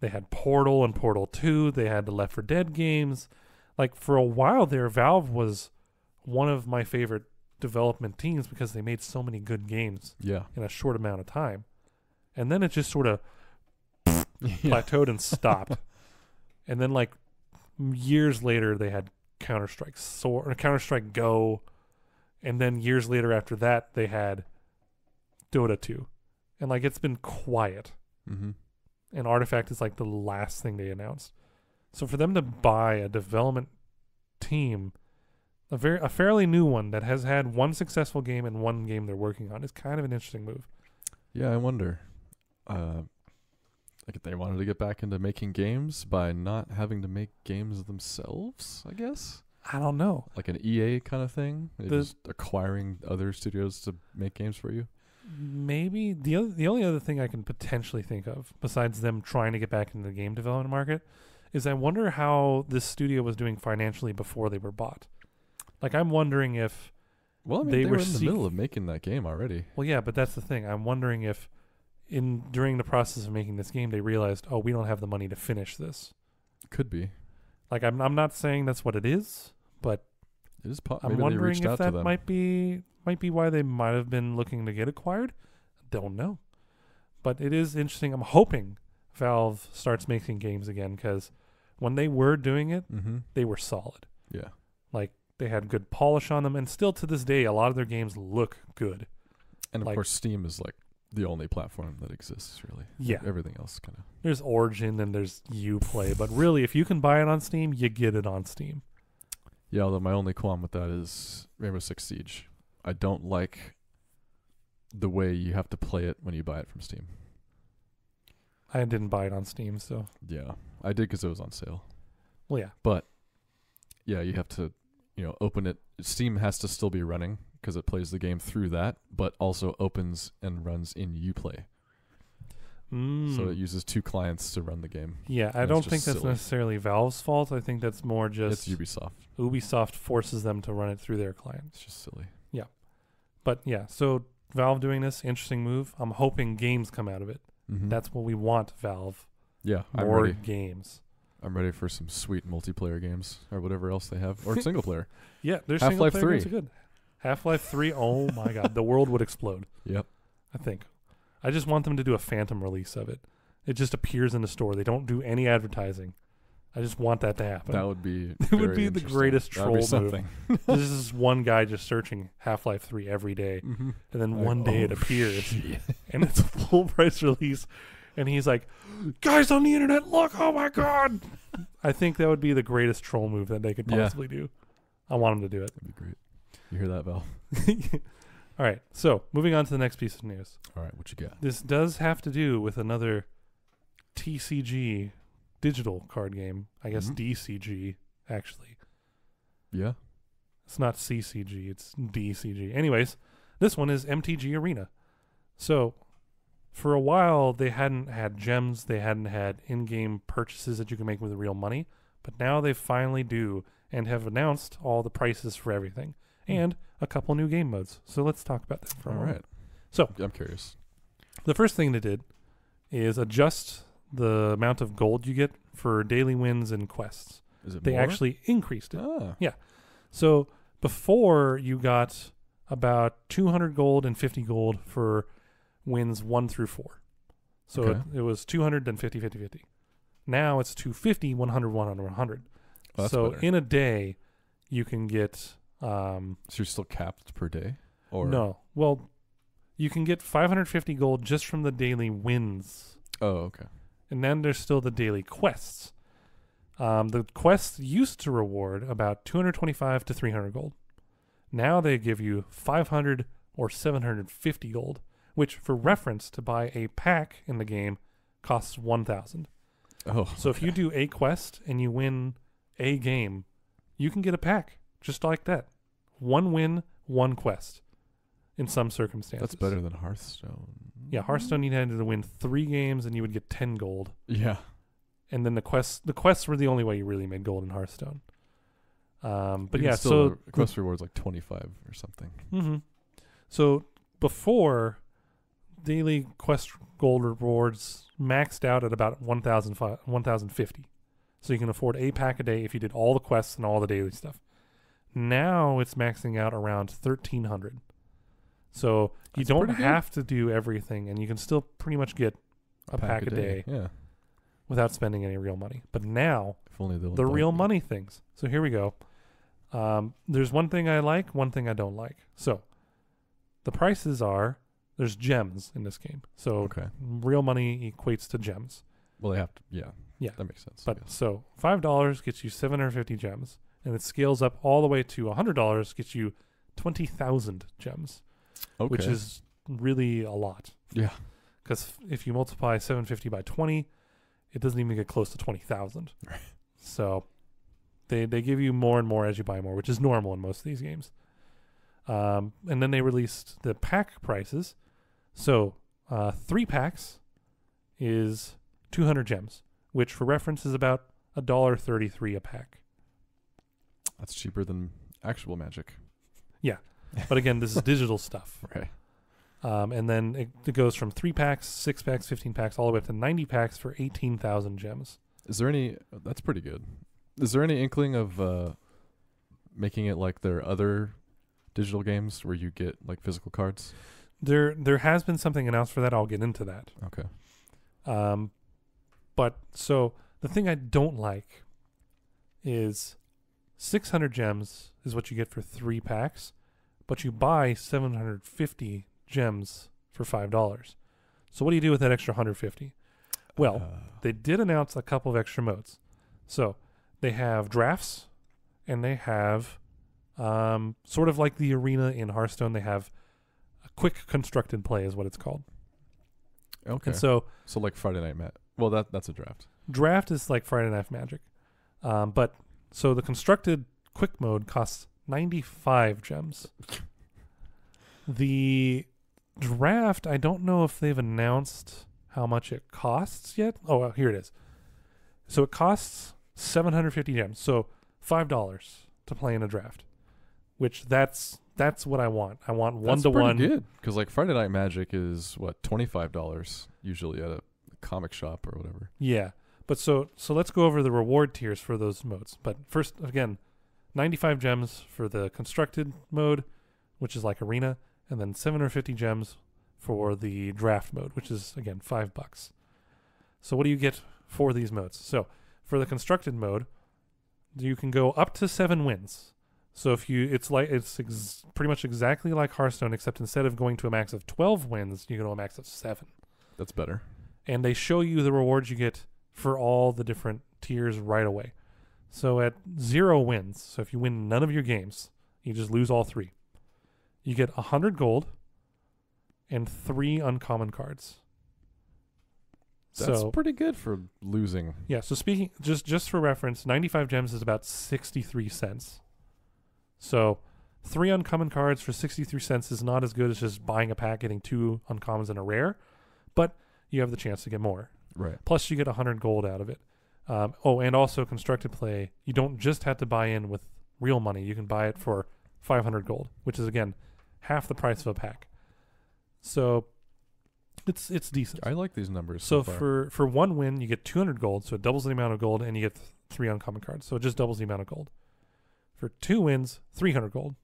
they had Portal and Portal 2, they had the Left 4 Dead games. Like for a while there, Valve was one of my favorite development teams because they made so many good games in a short amount of time. And then it just sort of plateaued and stopped. And then like years later they had Counter-Strike Go, and then years later after that they had Dota 2. And like it's been quiet. Mm-hmm. And Artifact is like the last thing they announced. So for them to buy a development team, a fairly new one that has had one successful game and one game they're working on, is kind of an interesting move. Yeah, I wonder. Like they wanted to get back into making games by not having to make games themselves, I guess. I don't know. Like an EA kind of thing? Just acquiring other studios to make games for you? Maybe. The only other thing I can potentially think of, besides them trying to get back into the game development market, is I wonder how this studio was doing financially before they were bought. Like, I'm wondering if... Well, I mean, they were in the middle of making that game already. Well, yeah, but that's the thing. I'm wondering if during the process of making this game, they realized, oh, we don't have the money to finish this. Could be. Like, I'm not saying that's what it is, but it is I'm wondering if that might be why they might have been looking to get acquired. Don't know. But it is interesting. I'm hoping Valve starts making games again, because when they were doing it, they were solid. Yeah. Like, they had good polish on them, and still to this day, a lot of their games look good. And of course, Steam is like the only platform that exists, really. Yeah. Everything else kind of... There's Origin and there's Uplay, but really, if you can buy it on Steam, you get it on Steam. Yeah, although my only qualm with that is Rainbow Six Siege. I don't like the way you have to play it when you buy it from Steam. I didn't buy it on Steam, so... Yeah, I did because it was on sale. Well, yeah. But, yeah, you have to, open it. Steam has to still be running because it plays the game through that, but also opens and runs in Uplay. So it uses two clients to run the game. Yeah, I don't think that's necessarily Valve's fault. I think that's more just... It's Ubisoft. Ubisoft forces them to run it through their client. It's just silly. Yeah. But, yeah, so Valve doing this, interesting move. I'm hoping games come out of it. Mm-hmm. That's what we want, Valve. Yeah, more games. I'm ready for some sweet multiplayer games or whatever else they have. Or single player. Yeah, there's Half-Life single player 3. games are good. Half-Life 3, oh my God. The world would explode. Yep. I think. I just want them to do a phantom release of it. It just appears in the store. They don't do any advertising. I just want that to happen. That would be it would be the greatest troll move. This This is one guy just searching Half-Life 3 every day. Mm-hmm. And then one day it appears. And it's a full price release. And he's like, guys on the internet, look, oh my God. I think that would be the greatest troll move that they could possibly do. I want him to do it. That'd be great. You hear that, Val? All right. So moving on to the next piece of news. All right. What you got? This does have to do with another TCG digital card game. I guess DCG, actually. Yeah. It's not CCG. It's DCG. Anyways, this one is MTG Arena. So for a while, they hadn't had gems. They hadn't had in-game purchases that you can make with real money. But now they finally do and have announced all the prices for everything. And a couple new game modes. So let's talk about that for a moment. So I'm curious. The first thing they did is adjust the amount of gold you get for daily wins and quests. Is it They more? actually increased it. Ah. Yeah. So before you got about 200 gold and 50 gold for wins 1 through 4. So it was 200, then 50, 50, 50. Now it's 250, 100, 100, 100. Oh, so better. in a day, you can get... so you're still capped per day? Or No. Well, you can get 550 gold just from the daily wins. Oh, okay. And then there's still the daily quests. The quests used to reward about 225 to 300 gold. Now they give you 500 or 750 gold, which, for reference, to buy a pack in the game costs 1,000. Oh, so if you do a quest and you win a game, you can get a pack just like that. 1 win, 1 quest. In some circumstances. That's better than Hearthstone. Yeah, Hearthstone you had to win 3 games and you would get 10 gold. Yeah. And then the quests were the only way you really made gold in Hearthstone. But yeah, so the quest rewards like 25 or something. Mm-hmm. So before, daily quest gold rewards maxed out at about 1,050. So you can afford a pack a day if you did all the quests and all the daily stuff. Now it's maxing out around 1,300. So you don't have to do everything, and you can still pretty much get a pack a day without spending any real money. But now, if only the real money things. So here we go. There's one thing I like, one thing I don't like. So the prices are, there's gems in this game. So real money equates to gems. Well, they have to, yeah, that makes sense. But so $5 gets you 750 gems, and it scales up all the way to $100 gets you 20,000 gems, which is really a lot. Yeah. Because if you multiply 750 by 20, it doesn't even get close to 20,000. Right. So they give you more and more as you buy more, which is normal in most of these games. And then they released the pack prices. So 3 packs is 200 gems, which for reference is about $1.33 a pack. That's cheaper than actual Magic. Yeah. But again, this is digital stuff. Right. And then it goes from 3 packs, 6 packs, 15 packs, all the way up to 90 packs for 18,000 gems. Is there any... That's pretty good. Is there any inkling of making it like their other digital games where you get like physical cards? There has been something announced for that. I'll get into that. Okay. But so the thing I don't like is 600 gems is what you get for 3 packs, but you buy 750 gems for $5. So what do you do with that extra 150? Well, they did announce a couple of extra modes. So they have drafts, and they have sort of like the arena in Hearthstone. They have a quick constructed play is what it's called. Okay. And so like Friday Night Magic. Well, that's a draft. Draft is like Friday Night Magic. But so the constructed quick mode costs 95 gems. The draft, I don't know if they've announced how much it costs yet. Oh, well, here it is. So it costs 750 gems. So $5 to play in a draft, which that's what I want. I want one-to-one. That's pretty good, because like Friday Night Magic is what, $25 usually at a comic shop or whatever. Yeah, but so let's go over the reward tiers for those modes. But first, again, 95 gems for the constructed mode, which is like arena, and then 750 gems for the draft mode, which is again $5. So what do you get for these modes? So for the constructed mode, you can go up to 7 wins. So if you, it's pretty much exactly like Hearthstone, except instead of going to a max of 12 wins, you go to a max of 7. That's better. And they show you the rewards you get for all the different tiers right away. So at 0 wins, so if you win none of your games, you just lose all 3. You get 100 gold and 3 uncommon cards. That's pretty good for losing. Yeah, so speaking, just for reference, 95 gems is about 63 cents. So 3 uncommon cards for 63 cents is not as good as just buying a pack, getting 2 uncommons and a rare, but you have the chance to get more. Right. Plus you get 100 gold out of it. And also constructed play, you don't just have to buy in with real money. You can buy it for 500 gold, which is, again, half the price of a pack. So it's decent. I like these numbers. So for 1 win, you get 200 gold, so it doubles the amount of gold, and you get 3 uncommon cards. So it just doubles the amount of gold. For 2 wins, 300 gold.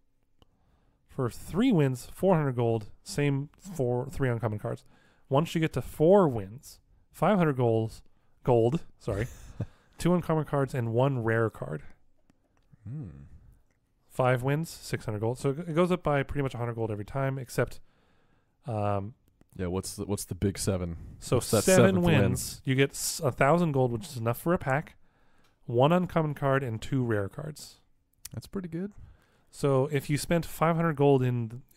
For 3 wins, 400 gold, same for 3 uncommon cards. Once you get to 4 wins, 500 gold, 2 uncommon cards, and 1 rare card. 5 wins, 600 gold. So it goes up by pretty much 100 gold every time, except... yeah, what's the big 7? So 7 wins, you get 1,000 gold, which is enough for a pack, 1 uncommon card, and 2 rare cards. That's pretty good. So if you spent 500 gold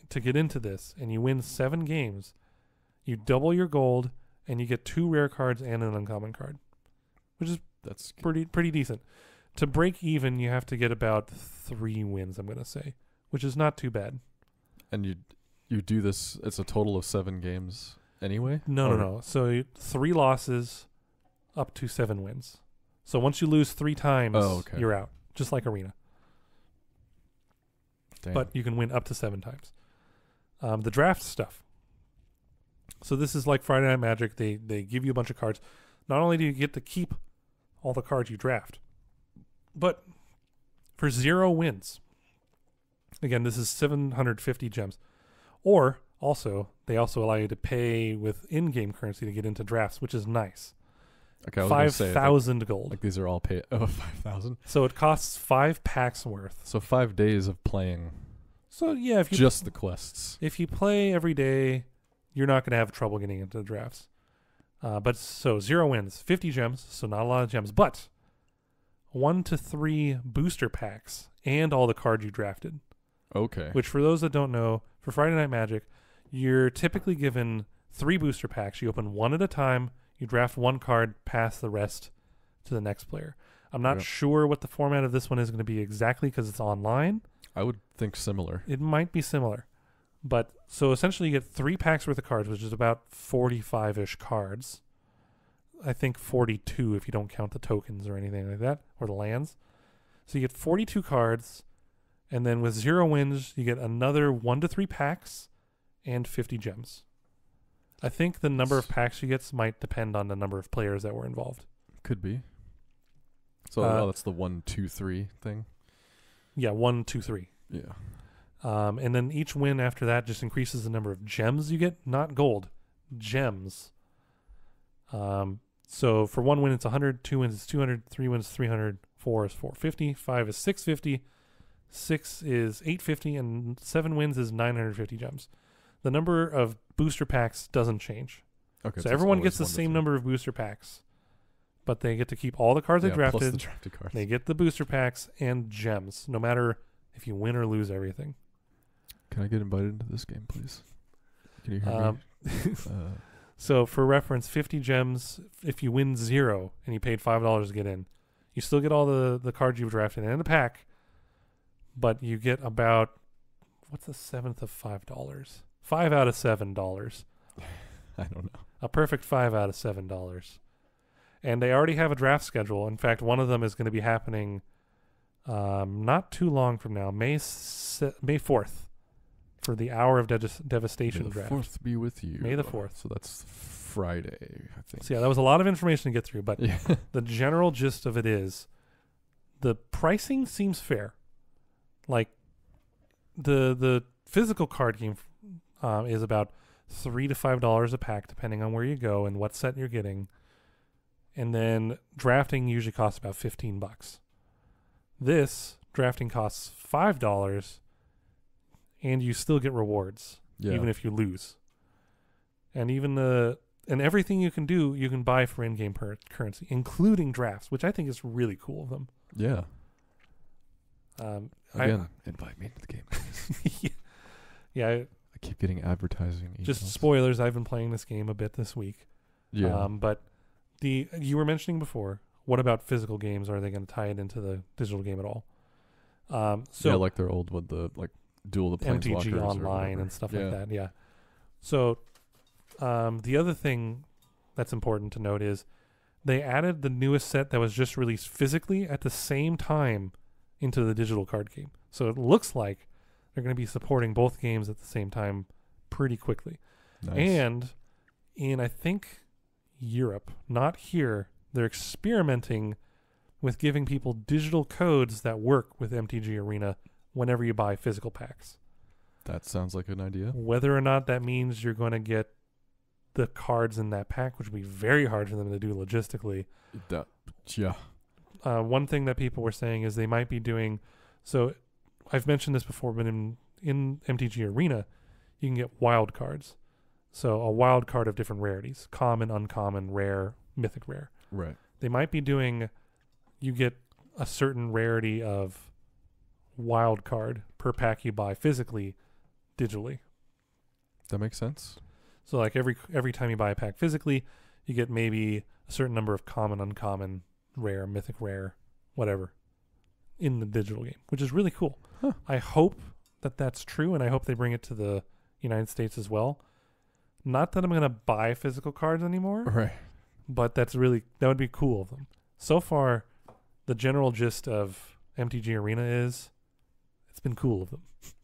to get into this, and you win 7 games, you double your gold, and you get 2 rare cards and an uncommon card, which is pretty decent. To break even, you have to get about 3 wins, I'm going to say, which is not too bad. And you do this, it's a total of 7 games anyway? No. So 3 losses, up to 7 wins. So once you lose 3 times, you're out, just like Arena. Damn. But you can win up to 7 times. The draft stuff. So this is like Friday Night Magic. They give you a bunch of cards. Not only do you get to keep all the cards you draft, but for 0 wins, again, this is 750 gems. Or they also allow you to pay with in-game currency to get into drafts, which is nice. Okay, 5,000 gold. Like these are all paid. Oh, 5,000. So it costs 5 packs worth. So 5 days of playing. So yeah, if you just the quests. If you play every day, you're not going to have trouble getting into the drafts. But so 0 wins, 50 gems, so not a lot of gems, but 1 to 3 booster packs and all the cards you drafted. Okay. Which, for those that don't know, for Friday Night Magic, you're typically given 3 booster packs. You open 1 at a time. You draft 1 card, pass the rest to the next player. I'm not sure what the format of this one is going to be exactly because it's online. I would think similar. It might be similar. But so essentially you get 3 packs worth of cards, which is about 45-ish cards. I think 42 if you don't count the tokens or anything like that, or the lands. So you get 42 cards, and then with 0 wins, you get another 1 to 3 packs and 50 gems. I think the number of packs you get might depend on the number of players that were involved. Could be. So that's the 1, 2, 3 thing? Yeah, 1, 2, 3. Yeah. And then each win after that just increases the number of gems you get, not gold, gems. So for 1 win, it's 100, 2 wins, it's 200, 3 wins, 300, 4 is 450, 5 is 650, 6 is 850, and 7 wins is 950 gems. The number of booster packs doesn't change. Okay. So everyone gets the same number of booster packs, but they get to keep all the cards they drafted. Plus the drafted cards. They get the booster packs and gems, no matter if you win or lose everything. Can I get invited into this game, please? Can you hear me? So for reference, 50 gems, if you win 0 and you paid $5 to get in, you still get all the cards you've drafted in the pack, but you get about, what's the 7th of $5? 5 out of $7. I don't know. A perfect 5 out of $7. And they already have a draft schedule. In fact, one of them is going to be happening not too long from now, May 4th, for the Hour of Devastation draft. May the 4th be with you. May the 4th. So that's Friday, I think. So yeah, that was a lot of information to get through, but the general gist of it is the pricing seems fair. Like the physical card game is about $3 to $5 a pack, depending on where you go and what set you're getting. And then drafting usually costs about $15. This drafting costs $5, and you still get rewards, even if you lose. And and everything you can do, you can buy for in-game currency, including drafts, which I think is really cool of them. Yeah. Again, invite me to the game. yeah. I keep getting advertising emails. Just spoilers. I've been playing this game a bit this week. Yeah. But you were mentioning before, what about physical games? Are they going to tie it into the digital game at all? So like their old with the Duel of the Planeswalkers MTG Online and stuff like that. Yeah. So the other thing that's important to note is they added the newest set that was just released physically at the same time into the digital card game. So it looks like they're going to be supporting both games at the same time pretty quickly. Nice. And in, I think, Europe, not here, they're experimenting with giving people digital codes that work with MTG Arena whenever you buy physical packs. That sounds like an idea. Whether or not that means you're going to get the cards in that pack, which would be very hard for them to do logistically. One thing that people were saying is they might be doing, so I've mentioned this before, but in MTG Arena, you can get wild cards. So a wild card of different rarities, common, uncommon, rare, mythic rare. Right. They might be doing, you get a certain rarity of wild card per pack you buy physically, digitally. That makes sense. So like every time you buy a pack physically, you get maybe a certain number of common, uncommon, rare, mythic rare, whatever, in the digital game, which is really cool. Huh. I hope that that's true, and I hope they bring it to the United States as well. Not that I'm going to buy physical cards anymore. Right. But that would be cool of them. So far, the general gist of MTG Arena is it's been cool of them.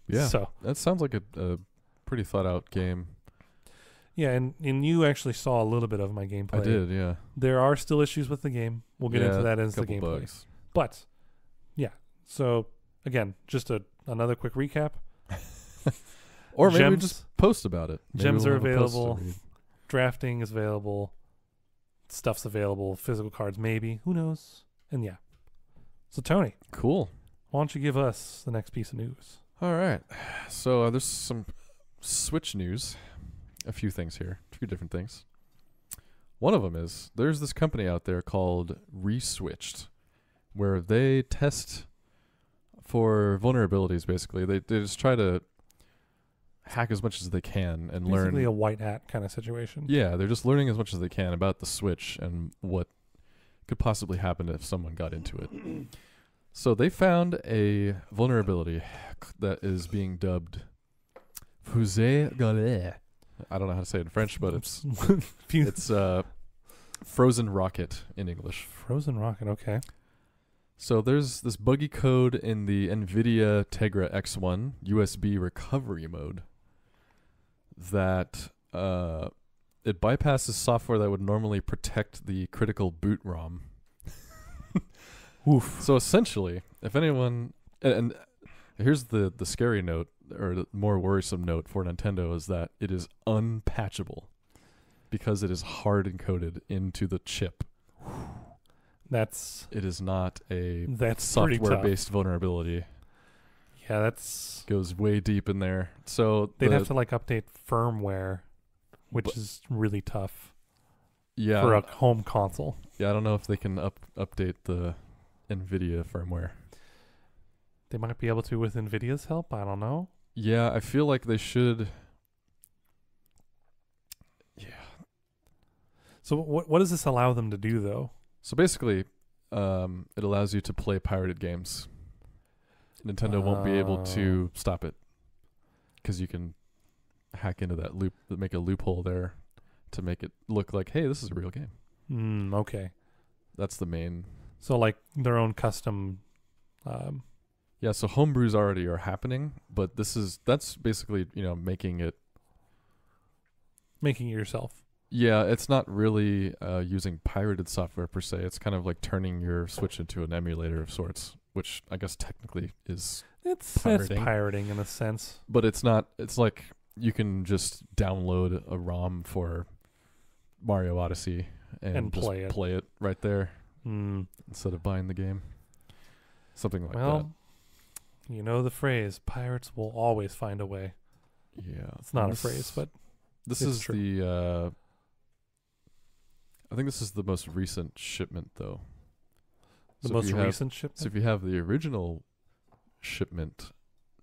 Yeah. So that sounds like a pretty thought out game. Yeah, and you actually saw a little bit of my gameplay. I did, yeah. There are still issues with the game. We'll get into that as the gameplay. Bugs. But, yeah. So, again, just another quick recap. Or maybe we just post about it. Maybe Gems are available. Drafting is available. Stuff's available. Physical cards, maybe. Who knows? And yeah. So, Tony. Cool. Why don't you give us the next piece of news? All right. So, there's some Switch news. A few things here. A few different things. One of them is there's this company out there called Reswitched, where they test for vulnerabilities, basically. They just try to hack as much as they can and learn. Basically a white hat kind of situation. Yeah, they're just learning as much as they can about the Switch and what could possibly happen if someone got into it. So they found a vulnerability that is being dubbed Fusée Galère. I don't know how to say it in French, but it's Frozen Rocket in English. Frozen Rocket, okay. So there's this buggy code in the NVIDIA Tegra X1 USB recovery mode that it bypasses software that would normally protect the critical boot ROM. Oof. So essentially, if anyone... And here's the scary note, or the more worrisome note for Nintendo, is that it is unpatchable because it is hard encoded into the chip. It is not a software-based vulnerability. Yeah, that's goes way deep in there. So they'd have to update firmware, which is really tough. Yeah, for a home console. Yeah, I don't know if they can update the NVIDIA firmware. They might be able to with NVIDIA's help. I don't know. Yeah, I feel like they should. Yeah. So what does this allow them to do, though? So basically, it allows you to play pirated games. Nintendo won't be able to stop it because you can hack into that loop, make a loophole there to make it look like, hey, this is a real game. Okay. That's the main. So like their own custom. Yeah, so homebrews already are happening, but that's basically, making it yourself. Yeah, it's not really using pirated software per se. It's kind of like turning your Switch into an emulator of sorts, which I guess technically is pirating. It's pirating in a sense. But it's not. It's like you can just download a ROM for Mario Odyssey and just play it right there instead of buying the game. Something like that. Well, you know the phrase, pirates will always find a way. Yeah. It's not a phrase, but this is true. I think this is the most recent shipment, though. The most recent shipment? So if you have the original shipment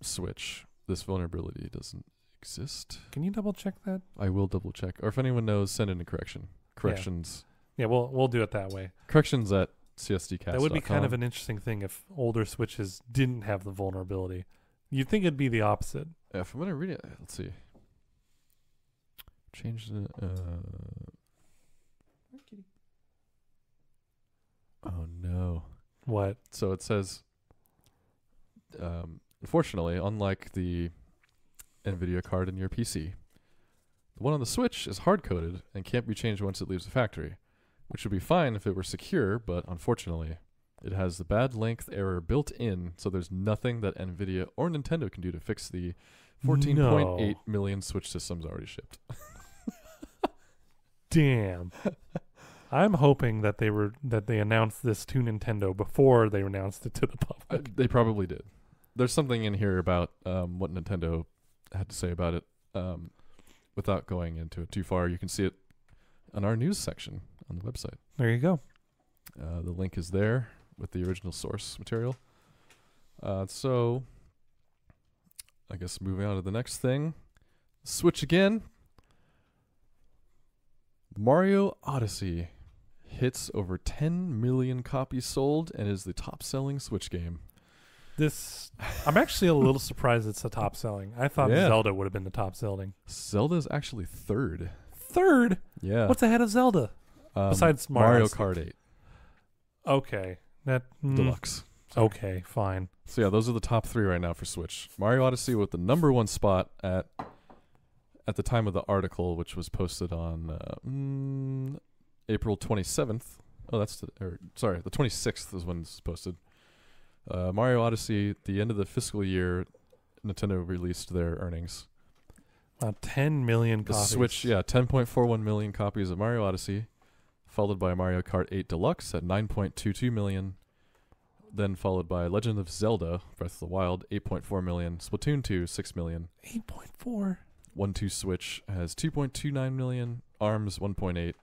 Switch, this vulnerability doesn't exist. Can you double check that? I will double check. Or if anyone knows, send in a correction. Corrections. Yeah, we'll do it that way. Corrections at CSDcast.com. That would be kind of an interesting thing if older Switches didn't have the vulnerability. You'd think it'd be the opposite. Yeah, if I'm going to read it, let's see. Change the... Oh, no. What? So it says, unfortunately, unlike the NVIDIA card in your PC, the one on the Switch is hard-coded and can't be changed once it leaves the factory, which would be fine if it were secure, but unfortunately, it has the bad length error built in, so there's nothing that NVIDIA or Nintendo can do to fix the 14.8 million Switch systems already shipped. Damn. I'm hoping that they announced this to Nintendo before they announced it to the public. They probably did. There's something in here about what Nintendo had to say about it. Without going into it too far, you can see it on our news section on the website. There you go. The link is there with the original source material. So, I guess moving on to the next thing. Switch again. Mario Odyssey hits over 10 million copies sold and is the top-selling Switch game. I'm actually a little surprised it's the top-selling. I thought Zelda would have been the top-selling. Zelda's actually third. Third? Yeah. What's ahead of Zelda? Besides Mario Kart 8 Okay, that Deluxe. Okay, fine. So yeah, those are the top 3 right now for Switch. Mario Odyssey with the number 1 spot at the time of the article, which was posted on April 27th. Oh, the 26th is when this is posted. Mario Odyssey, at the end of the fiscal year, Nintendo released their earnings. 10 million The copies. Switch, 10.41 million copies of Mario Odyssey, followed by Mario Kart 8 Deluxe at 9.22 million, then followed by Legend of Zelda Breath of the Wild, 8.4 million, Splatoon 2, 6 million. 8.4? 1-2 Switch has 2.29 million, ARMS 1.8.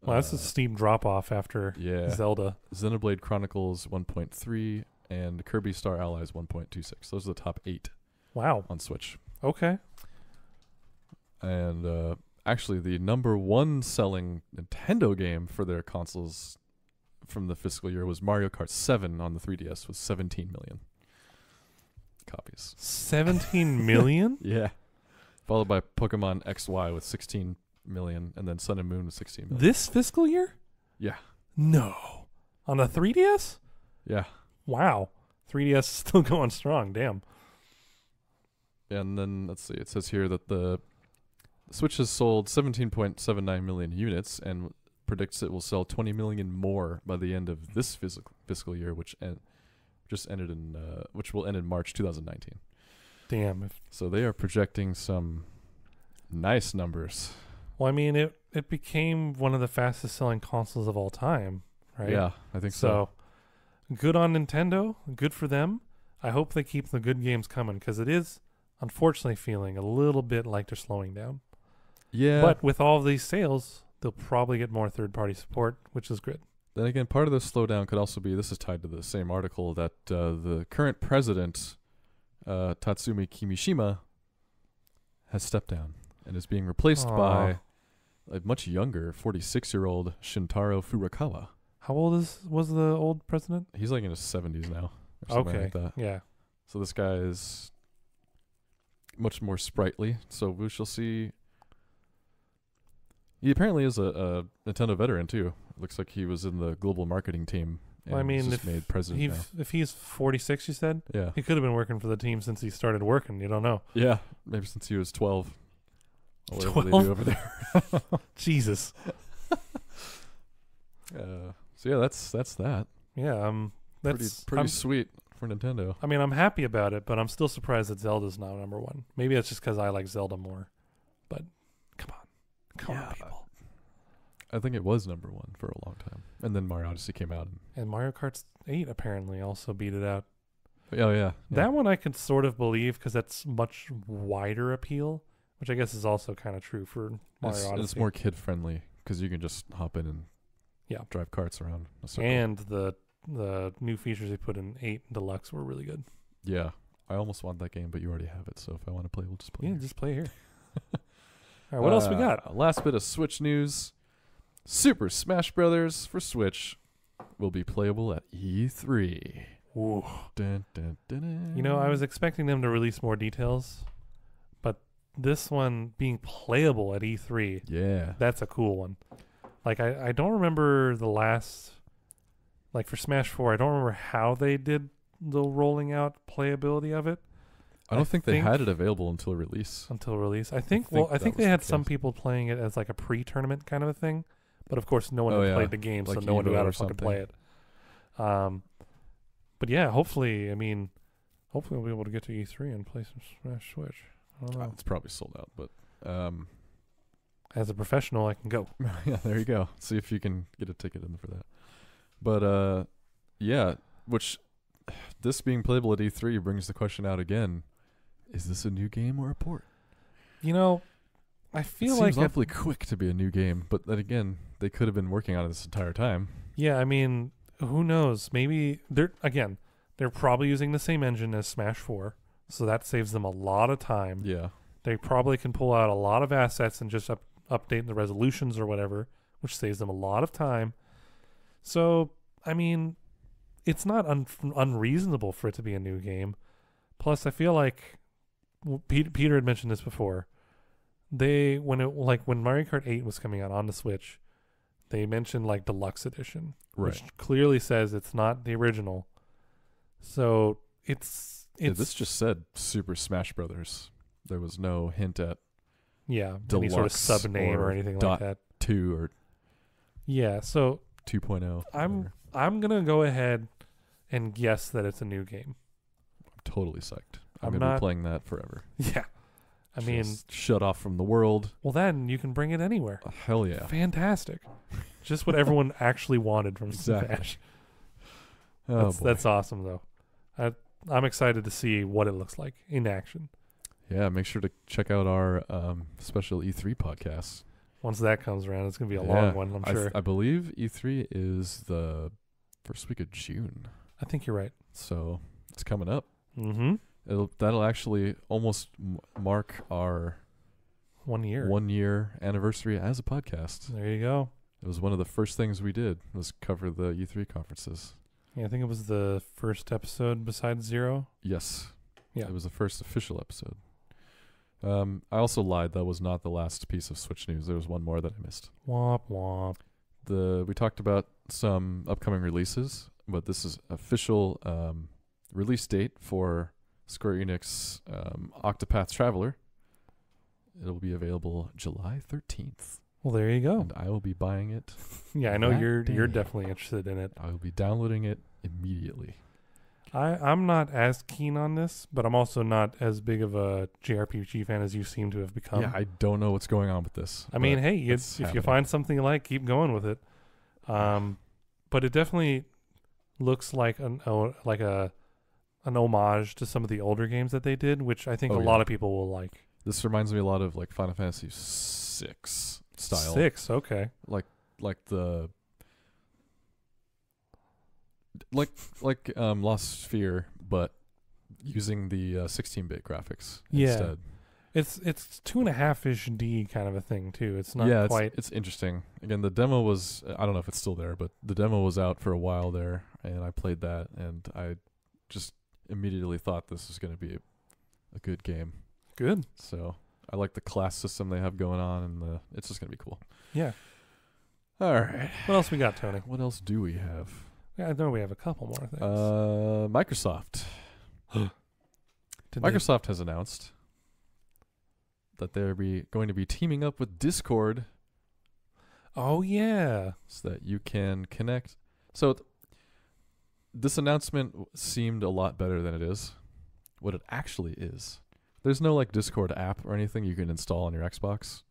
Well, that's a steep drop-off after Zelda. Xenoblade Chronicles 1.3, and Kirby Star Allies 1.26. Those are the top 8 on Switch. Okay. And actually, the number 1 selling Nintendo game for their consoles from the fiscal year was Mario Kart 7 on the 3DS with 17 million copies. 17 million? Yeah. Followed by Pokemon XY with 16 million, and then Sun and Moon with 16 million. This fiscal year? Yeah. No. On the 3DS? Yeah. Wow. 3DS is still going strong. Damn. And then, let's see, it says here that the Switch has sold 17.79 million units and predicts it will sell 20 million more by the end of this fiscal year, which will end in March 2019. Damn. So they are projecting some nice numbers. Well, I mean, it became one of the fastest selling consoles of all time, right? Yeah, I think so. Good on Nintendo. Good for them. I hope they keep the good games coming, because it is unfortunately feeling a little bit like they're slowing down. Yeah. But with all of these sales, they'll probably get more third-party support, which is good. Then again, part of the slowdown could also be, this is tied to the same article, that the current president, Tatsumi Kimishima, has stepped down and is being replaced by a much younger 46-year-old Shintaro Furukawa. How old was the old president? He's like in his 70s now. Or something like that. Yeah. So this guy is much more sprightly. So we shall see. He apparently is a Nintendo veteran too. It looks like he was in the global marketing team. And well, I mean, just made president if he's 46, you said? Yeah. He could have been working for the team since he started working. You don't know. Yeah. Maybe since he was 12. Or whatever 12? they do over there. Jesus. So yeah, that's that. Yeah, that's pretty sweet for Nintendo. I mean, I'm happy about it, but I'm still surprised that Zelda's not number 1. Maybe it's just because I like Zelda more. But come on, people. I think it was number 1 for a long time, and then Mario Odyssey came out, and Mario Kart 8 apparently also beat it out. Oh yeah. That one I could sort of believe because that's much wider appeal, which I guess is also kind of true for Mario Odyssey. It's more kid friendly because you can just hop in and drive carts around a circle. And the new features they put in 8 Deluxe were really good. Yeah, I almost want that game, but you already have it. So if I want to play, we'll just play. Yeah, just play here. All right, what else we got? Last bit of Switch news: Super Smash Brothers for Switch will be playable at E3. Ooh. Dun, dun, dun, dun. You know, I was expecting them to release more details, but this one being playable at E3, that's a cool one. Like, I don't remember the last, like for Smash 4, I don't remember how they did the rolling out playability of it. I don't think they had it available until release. I think they had some people playing it as like a pre-tournament kind of a thing, but of course no one had played the game, like so no one knew how to fucking play it. But yeah, hopefully we'll be able to get to E3 and play some Smash Switch. I don't know. It's probably sold out, but as a professional, I can go. Yeah, there you go. See if you can get a ticket in for that. But which this being playable at E3 brings the question out again: is this a new game or a port? You know, I feel it like seems awfully quick to be a new game, but then again, they could have been working on it this entire time. Yeah, I mean, who knows? Maybe they're probably using the same engine as Smash 4, so that saves them a lot of time. Yeah, they probably can pull out a lot of assets and just update the resolutions or whatever, which saves them a lot of time. So, I mean, it's not unreasonable for it to be a new game. Plus, I feel like Peter had mentioned this before. When Mario Kart 8 was coming out on the Switch, they mentioned like deluxe edition, Right. which clearly says it's not the original. So it's this just said Super Smash Brothers. There was no hint at any sort of sub name or anything like that. 2 or so 2.0. I'm gonna go ahead and guess that it's a new game. I'm totally psyched. I'm gonna be playing that forever. Yeah. I mean, shut off from the world. Well, then you can bring it anywhere. Hell yeah. Fantastic. Just what everyone actually wanted from Smash. That's awesome, though. I'm excited to see what it looks like in action. Yeah, make sure to check out our special E3 podcast. Once that comes around, it's going to be a long one, I'm sure. I believe E3 is the first week of June. I think you're right. So it's coming up. Mm-hmm. That'll actually almost mark our 1 year. 1 year anniversary as a podcast. There you go. It was one of the first things we did was cover the E3 conferences. Yeah, I think it was the first episode besides 0. Yes. Yeah. It was the first official episode. I also lied. That was not the last piece of Switch news. There was one more that I missed. Womp womp. We talked about some upcoming releases, but this is official release date for Square Enix Octopath Traveler. It'll be available July 13th. Well, there you go. And I will be buying it. Yeah, I know you're definitely interested in it. I will be downloading it immediately. I'm not as keen on this, but I'm also not as big of a JRPG fan as you seem to have become. Yeah, I don't know what's going on with this. I mean, hey, if you find something you like, keep going with it. But it definitely looks like an homage to some of the older games that they did, which I think a lot of people will like. This reminds me a lot of like Final Fantasy VI style. 6, okay. Like Lost Sphere, but using the 16-bit graphics instead. It's 2.5-ish D kind of a thing too. It's not quite. It's interesting. Again, the demo was, I don't know if it's still there, but the demo was out for a while there, and I played that, and I just immediately thought this was going to be a good game. Good. So I like the class system they have going on, and it's just going to be cool. Yeah. All right. What else we got, Tony? What else do we have? Yeah, I know we have a couple more things. Microsoft. Microsoft has announced that they're going to be teaming up with Discord. Oh, yeah. So that you can connect. So this announcement seemed a lot better than it is. What it actually is. There's no like Discord app or anything you can install on your Xbox.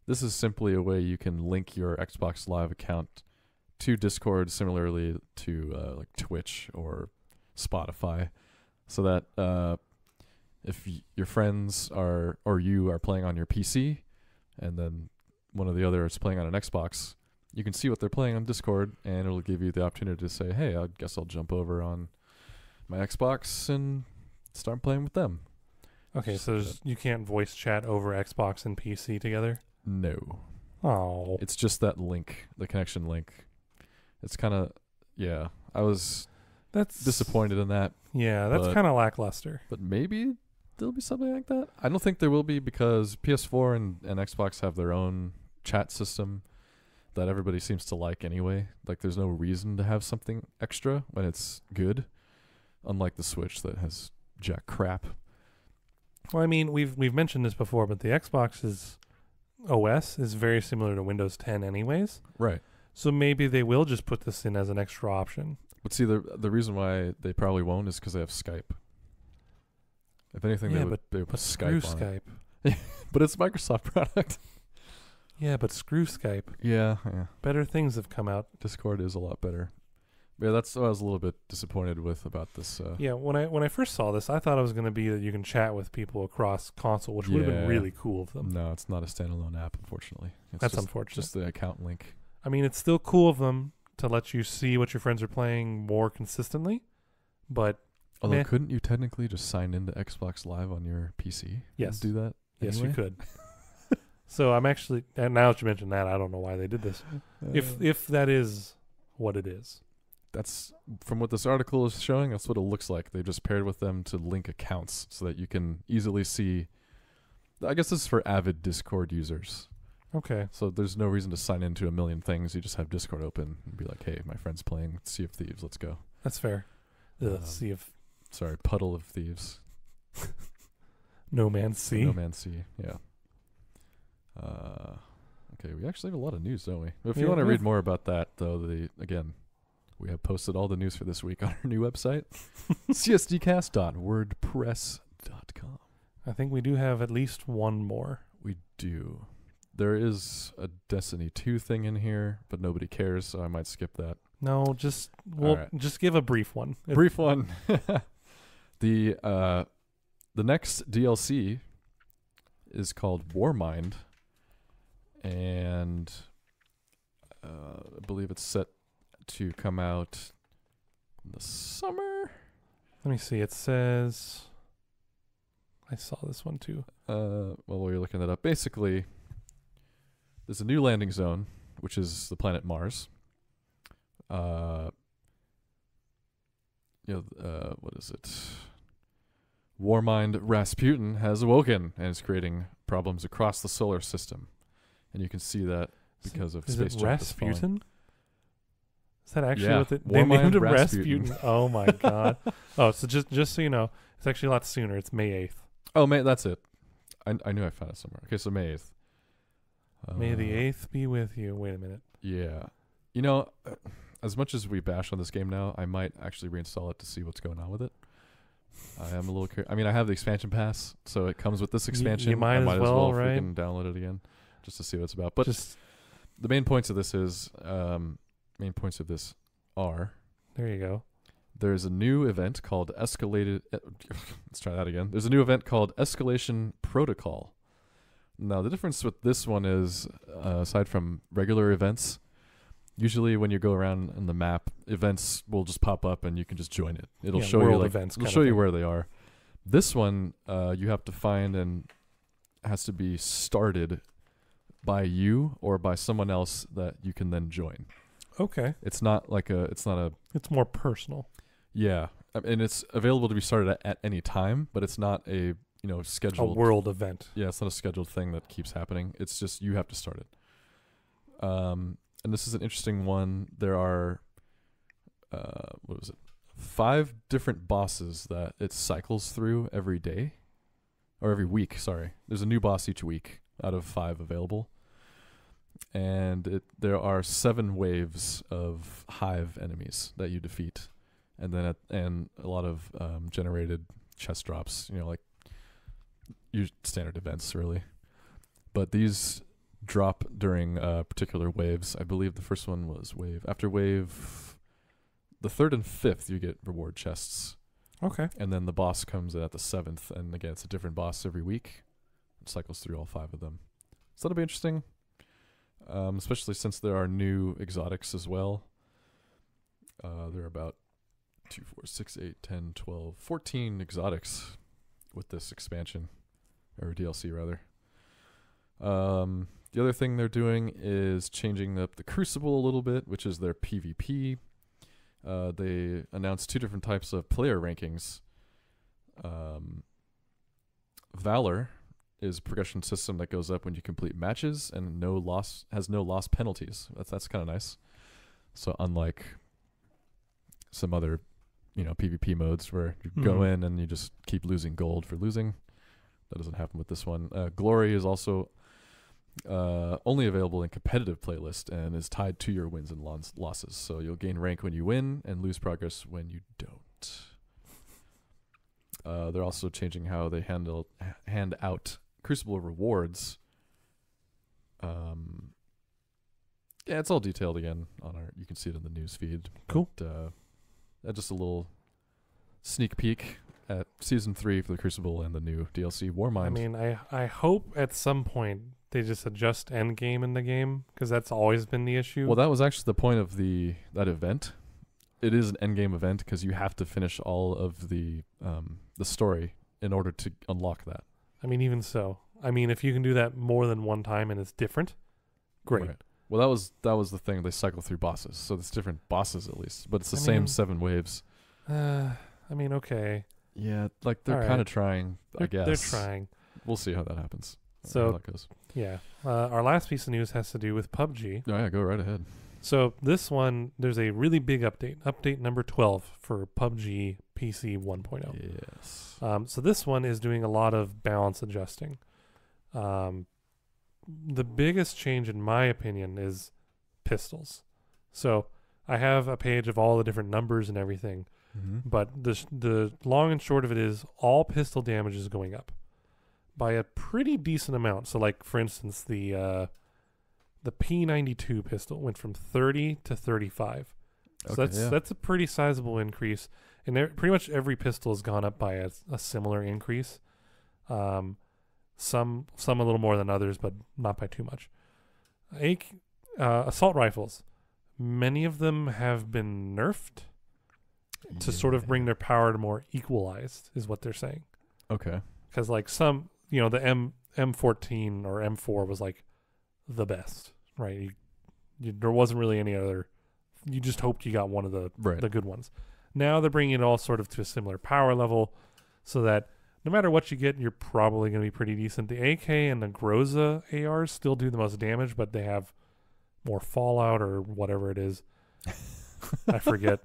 This is simply a way you can link your Xbox Live account to Discord, similarly to like Twitch or Spotify, so that if your friends or you are playing on your PC, and then one or the other is playing on an Xbox, you can see what they're playing on Discord, and it'll give you the opportunity to say, "Hey, I guess I'll jump over on my Xbox and start playing with them." Okay, so you can't voice chat over Xbox and PC together? No. Oh. It's just that link, the connection link. It's kind of, I was disappointed in that. Yeah, that's kind of lackluster. But maybe there'll be something like that. I don't think there will be, because PS4 and Xbox have their own chat system that everybody seems to like anyway. Like, there's no reason to have something extra when it's good, unlike the Switch that has jack crap. Well, I mean, we've mentioned this before, but the Xbox's OS is very similar to Windows 10 anyways. Right. So maybe they will just put this in as an extra option. But see, the reason why they probably won't is because they have Skype. If anything, they would put Skype on Skype. it. But it's a Microsoft product. Yeah, but screw Skype. Yeah. Better things have come out. Discord is a lot better. Yeah, that's what I was a little bit disappointed with about this. Yeah, when I first saw this, I thought it was going to be that you can chat with people across console, which would have been really cool of them. No, it's not a standalone app, unfortunately. That's unfortunate. Just the account link. I mean, it's still cool of them to let you see what your friends are playing more consistently, but... Although, couldn't you technically just sign into Xbox Live on your PC? Yes. And do that? Yes, anyway? you could. So I'm actually... And now that you mentioned that, I don't know why they did this. If that is what it is. That's, from what this article is showing, that's what it looks like. They just paired with them to link accounts so that you can easily see... I guess this is for avid Discord users. Okay. So there's no reason to sign into a million things. You just have Discord open and be like, hey, my friend's playing Sea of Thieves. Let's go. That's fair. Sea of... Sorry, Puddle of Thieves. No Man's Sea. No Man's Sea, yeah. Okay, we actually have a lot of news, don't we? If you want to read more about that, though, we have posted all the news for this week on our new website, csdcast.wordpress.com. I think we do have at least one more. We do. There is a Destiny 2 thing in here, but nobody cares, so I might skip that. No, just give a brief one. Brief one. The next DLC is called Warmind, and I believe it's set to come out in the summer. Let me see. It says... I saw this one too. Well, while you're looking that up, basically, there's a new landing zone, which is the planet Mars. What is it? Warmind Rasputin has awoken and is creating problems across the solar system, and you can see that because of space junk that's falling. Rasputin? Is that actually what they named him? Rasputin. Oh my god! Oh, so just so you know, it's actually a lot sooner. It's May 8th. Oh, May. That's it. I knew I found it somewhere. Okay, so May 8th. May the 8th be with you. Wait a minute. Yeah, as much as we bash on this game now, I might actually reinstall it to see what's going on with it. I am a little curious. I mean, I have the expansion pass, so it comes with this expansion. You might as well, right? Freaking download it again, just to see what it's about. But the main points of this are. There you go. There's a new event called Escalated. Let's try that again. There's a new event called Escalation Protocol. Now, the difference with this one is, aside from regular events, usually when you go around in the map, events will just pop up and you can just join it. It'll show you events. It'll show you where they are. This one, you have to find and has to be started by you or by someone else that you can then join. Okay. It's not it's more personal. Yeah. And it's available to be started at any time, but it's not a, scheduled. A world event. Yeah, it's not a scheduled thing that keeps happening. It's just you have to start it. And this is an interesting one. There are, 5 different bosses that it cycles through every day. Or every week, sorry. There's a new boss each week out of 5 available. And there are 7 waves of hive enemies that you defeat. And then and a lot of generated chest drops, like your standard events, really. But these drop during particular waves. I believe the first one was after wave, the 3rd and 5th, you get reward chests. Okay. And then the boss comes at the 7th, and again, it's a different boss every week. It cycles through all 5 of them. So that'll be interesting, especially since there are new exotics as well. There are about 2, 4, 6, 8, 10, 12, 14 exotics with this expansion, or DLC rather. The other thing they're doing is changing up the Crucible a little bit, which is their PvP. They announced 2 different types of player rankings. Valor is a progression system that goes up when you complete matches and has no loss penalties. That's kind of nice. So unlike some other, PvP modes where you go in and you just keep losing gold for losing, that doesn't happen with this one. Glory is also only available in competitive playlist and is tied to your wins and losses. So you'll gain rank when you win and lose progress when you don't. They're also changing how they hand out Crucible rewards. Yeah, it's all detailed again on you can see it in the news feed. Cool. But, just a little sneak peek at Season 3 for the Crucible and the new DLC Warmind. I mean, I hope at some point they just adjust endgame in the game, because that's always been the issue. Well, that was actually the point of that event. It is an endgame event because you have to finish all of the story in order to unlock that. I mean, even so. I mean, if you can do that more than one time and it's different, great. Right. Well, that was the thing. They cycle through bosses, so it's different bosses at least, but it's the same 7 waves. I mean, okay. Yeah, like they're kind of trying. I guess they're trying. We'll see how that happens. So yeah, our last piece of news has to do with PUBG. Oh yeah, go right ahead. So this one, there's a really big update number 12 for PUBG PC 1.0. Yes. So this one is doing a lot of balance adjusting. The biggest change, in my opinion, is pistols. So I have a page of all the different numbers and everything, but the long and short of it is all pistol damage is going up by a pretty decent amount. So like, for instance, the P92 pistol went from 30 to 35. So that's a pretty sizable increase. And pretty much every pistol has gone up by a similar increase. Some a little more than others, but not by too much. Assault rifles, many of them have been nerfed to sort of bring their power to more equalized, is what they're saying. Okay. Because like some, the M14 or M4 was like the best, right? There wasn't really any other. You just hoped you got one of the good ones. Now they're bringing it all sort of to a similar power level, so that no matter what you get, you're probably going to be pretty decent. The AK and the Groza ARs still do the most damage, but they have more fallout or whatever it is. I forget.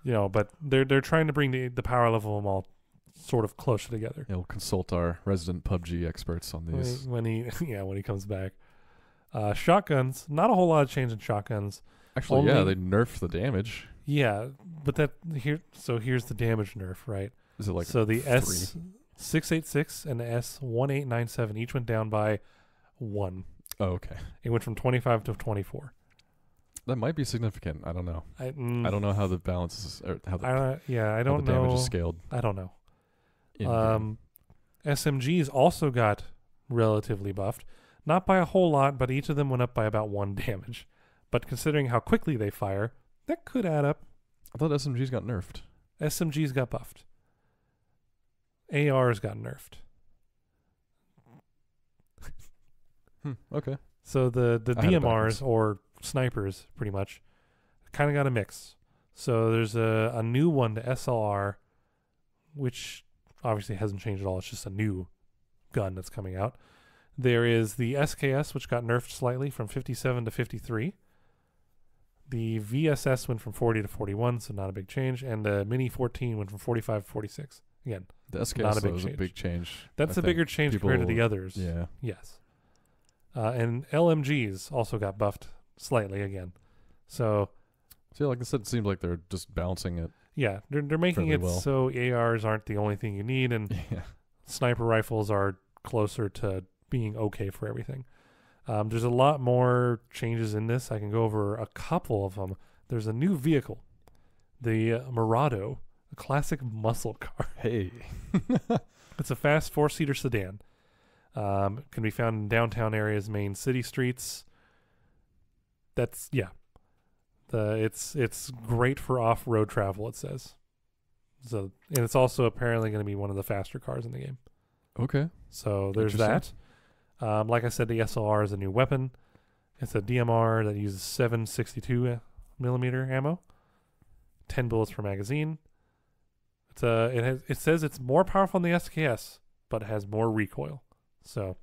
But they're trying to bring the power level of them all sort of closer together. Yeah, we'll consult our resident PUBG experts on these when he comes back. Shotguns, not a whole lot of change in shotguns. Actually, they nerfed the damage. Yeah, but here's the damage nerf, right? Is it like so the S686 and the S1897 each went down by 1. Oh, okay. It went from 25 to 24. That might be significant. I don't know. I don't know how the balance is, or how the I don't know. Damage is scaled. I don't know. SMGs also got relatively buffed, not by a whole lot, but each of them went up by about 1 damage. But considering how quickly they fire, that could add up. I thought SMGs got nerfed. SMGs got buffed. ARs got nerfed. Okay. So the DMRs, or snipers, pretty much, kind of got a mix. So there's a new one, the SLR, which obviously hasn't changed at all. It's just a new gun that's coming out. There is the SKS, which got nerfed slightly from 57 to 53. The VSS went from 40 to 41, so not a big change. And the Mini 14 went from 45 to 46. Again, the SKS was a big change. That's a bigger change compared to the others. Yeah. Yes. And LMGs also got buffed slightly again. So, like I said, it seems like they're just balancing it. Yeah, they're making it so ARs aren't the only thing you need, and sniper rifles are closer to being okay for everything. There's a lot more changes in this. I can go over a couple of them. There's a new vehicle, the Murado, a classic muscle car. Hey. It's a fast 4-seater sedan. Can be found in downtown areas, main city streets. It's great for off-road travel, it says. So, and it's also apparently going to be one of the faster cars in the game. Okay. So there's that. Like I said, the SLR is a new weapon. It's a DMR that uses 7.62 millimeter ammo, 10 bullets per magazine. It says it's more powerful than the SKS, but it has more recoil. So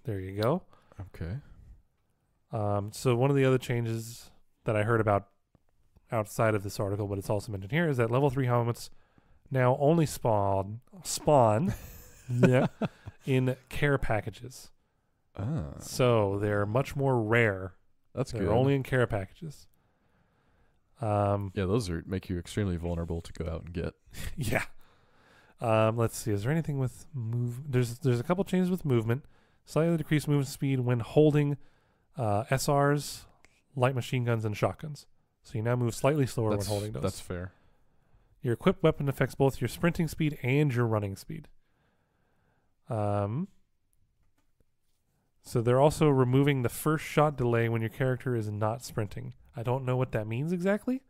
there you go. Okay. So one of the other changes that I heard about outside of this article, but it's also mentioned here, is that level 3 helmets now only spawn in care packages. So they're much more rare. That's good. They're only in care packages. Those make you extremely vulnerable to go out and get. Yeah. Let's see. Is there anything with move? There's a couple changes with movement. Slightly decreased movement speed when holding SRs, light machine guns, and shotguns. So you now move slightly slower when holding those. That's fair. Your equipped weapon affects both your sprinting speed and your running speed. So they're also removing the first shot delay when your character is not sprinting. I don't know what that means exactly.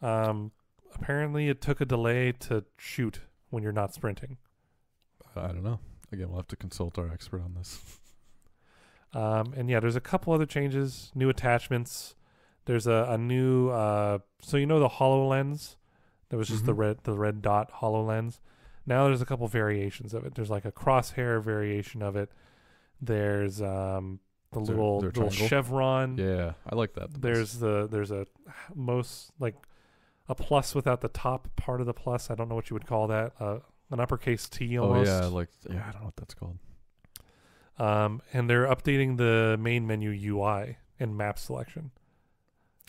Apparently it took a delay to shoot when you're not sprinting. I don't know. Again, we'll have to consult our expert on this. There's a couple other changes, new attachments. There's a new, so you know the HoloLens? There was just the red dot HoloLens. Now there's a couple variations of it. There's like a crosshair variation of it. There's the little triangle? chevron. Yeah, I like that. There's a most like a plus without the top part of the plus. I don't know what you would call that. An uppercase T almost. Oh yeah, I don't know what that's called. And they're updating the main menu UI and map selection.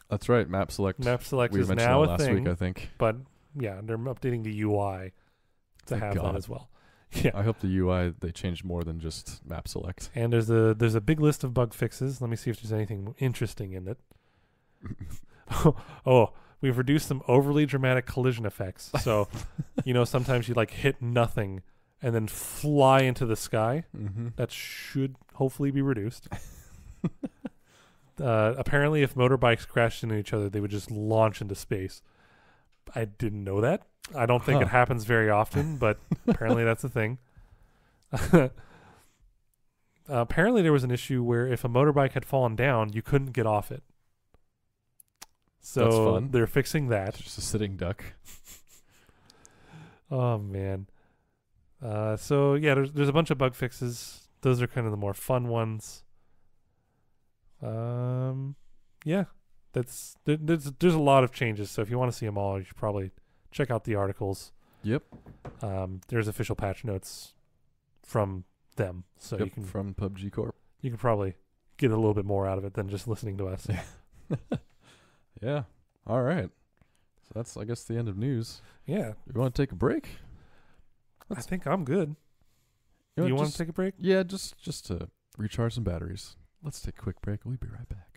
That's right, map select. Map select we is mentioned now that a last thing, week, I think. but yeah, they're updating the UI to Thank have God. that as well. Yeah, I hope the UI they changed more than just map select. and there's a big list of bug fixes. Let me see if there's anything interesting in it. Oh, we've reduced some overly dramatic collision effects. So, sometimes you like hit nothing and then fly into the sky. Mm-hmm. That should hopefully be reduced. Apparently, if motorbikes crashed into each other, they would just launch into space. I didn't know that. I don't think it happens very often, but apparently that's a thing. Apparently there was an issue where if a motorbike had fallen down, you couldn't get off it. So That's fun. they're fixing that. It's just a sitting duck. Oh, man. So, yeah, there's a bunch of bug fixes. Those are kind of the more fun ones. Yeah. There's a lot of changes, so if you want to see them all, you should probably check out the articles. Yep. There's official patch notes from them, so Yep, you can from PUBG Corp. You can probably get a little bit more out of it than just listening to us. Yeah. All right. So that's, I guess, the end of news. Yeah. You want to take a break? I think I'm good. You want to take a break? Yeah, just to recharge some batteries. Let's take a quick break. We'll be right back.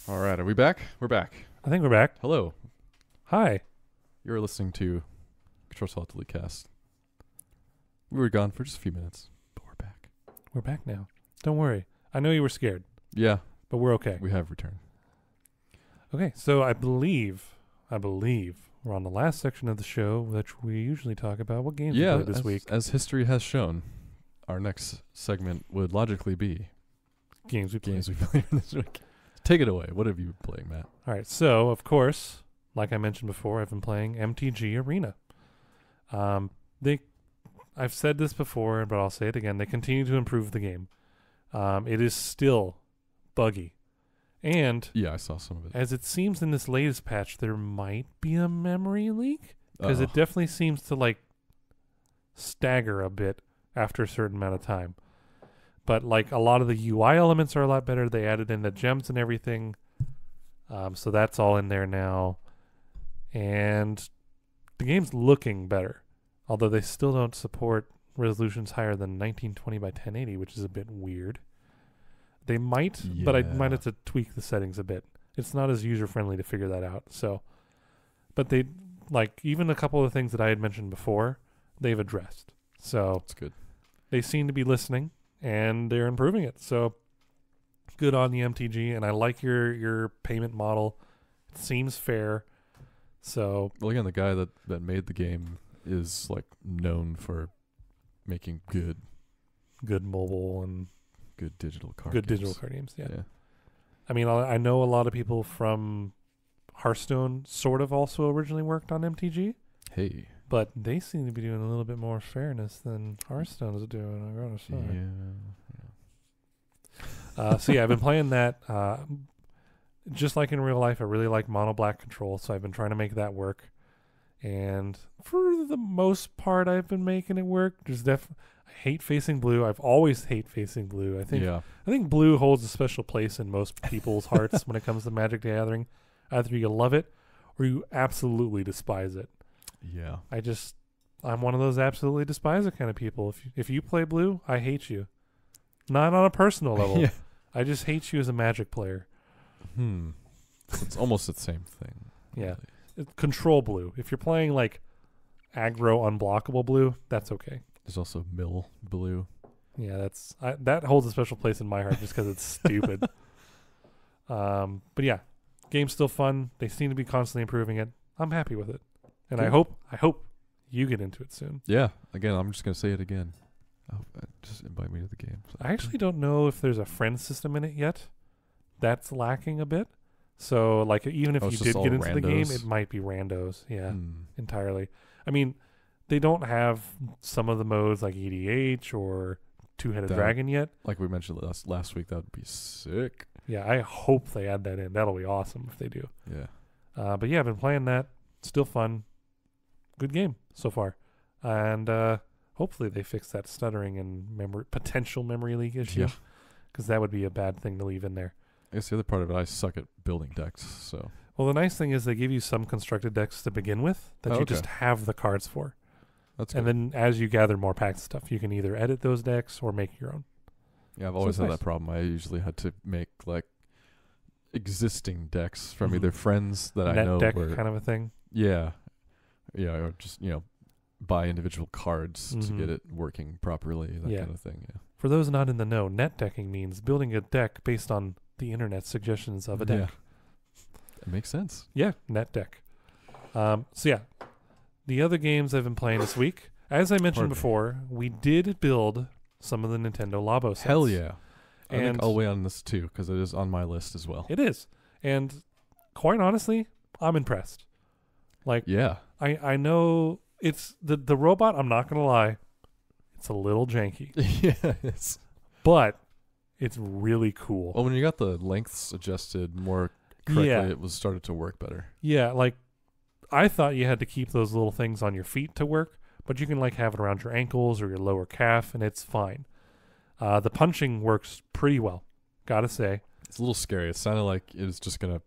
All right, are we back? We're back. I think we're back. Hello. Hi. You're listening to Ctrl Cast. We were gone for just a few minutes, but we're back. We're back now. Don't worry. I know you were scared. Yeah. But we're okay. We have returned. Okay, so I believe we're on the last section of the show, which we usually talk about. What games we played this week? As history has shown, our next segment would logically be Games we played this week. Take it away. What have you been playing, Matt? All right, so, of course, like I mentioned before, I've been playing MTG Arena. I've said this before, but I'll say it again. They continue to improve the game. It is still buggy. And yeah, I saw some of it. As it seems in this latest patch, there might be a memory leak. Because it definitely seems to, stagger a bit after a certain amount of time. But, a lot of the UI elements are a lot better. They added in the gems and everything. So that's all in there now. And the game's looking better. Although they still don't support resolutions higher than 1920 by 1080, which is a bit weird. They might, but I might have to tweak the settings a bit. It's not as user-friendly to figure that out. So, but they, even a couple of things that I had mentioned before, they've addressed. So that's good. They seem to be listening, and they're improving it. So good on the MTG, and I like your payment model. It seems fair. So, well, again, the guy that made the game is known for making good mobile and good digital card games. Yeah. I mean, I know a lot of people from Hearthstone sort of also originally worked on MTG. Hey. But they seem to be doing a little bit more fairness than Hearthstone is doing, I gotta say. Yeah. So yeah, I've been playing that. Just like in real life, I really like mono black control, so I've been trying to make that work. And for the most part, I've been making it work. I hate facing blue. I've always hate facing blue. I think blue holds a special place in most people's hearts when it comes to Magic the Gathering. Either you love it or you absolutely despise it. Yeah. I'm one of those absolutely despise it kind of people. If you play blue, I hate you. Not on a personal level. Yeah. I just hate you as a Magic player. It's almost the same thing. Yeah. Really. Control blue. If you're playing aggro unblockable blue, that's okay. There's also mill blue. Yeah, that holds a special place in my heart just because it's stupid. But yeah, game's still fun. They seem to be constantly improving it. I'm happy with it, and I hope you get into it soon. Yeah. Again, I'm just gonna say it again. Just invite me to the game. I actually don't know if there's a friend system in it yet, that's lacking a bit. So, like, even if you did get into the game, it might be randos. Yeah, entirely. I mean, they don't have some of the modes like EDH or Two-Headed Dragon yet. Like we mentioned last week, that would be sick. Yeah, I hope they add that in. That'll be awesome if they do. Yeah. But yeah, I've been playing that. Still fun. Good game so far. And hopefully they fix that stuttering and potential memory leak issue. Yeah. Because that would be a bad thing to leave in there. I guess the other part of it, I suck at building decks, so... Well, the nice thing is they give you some constructed decks to begin with that you just have the cards for. That's good. And then as you gather more packs and stuff, you can either edit those decks or make your own. Yeah, I've always had that problem. I usually had to make, like, existing decks from either friends that I know... Net deck kind of a thing? Yeah. Yeah, or just, buy individual cards to get it working properly, that kind of thing, yeah. For those not in the know, net decking means building a deck based on the internet suggestions of a deck. Yeah. It makes sense. Yeah, net deck. So yeah, the other games I've been playing this week, as I mentioned before, we did build some of the Nintendo Labo sets. Hell yeah. I think I'll weigh on this too, because it is on my list as well. It is. And quite honestly, I'm impressed. Like, yeah, I know it's the robot, I'm not going to lie, it's a little janky. Yes. But it's really cool. Well, when you got the lengths adjusted more correctly, it was started to work better. Yeah, like I thought you had to keep those little things on your feet to work, but you can like have it around your ankles or your lower calf, and it's fine. The punching works pretty well, gotta say. It's a little scary. It sounded like it was just gonna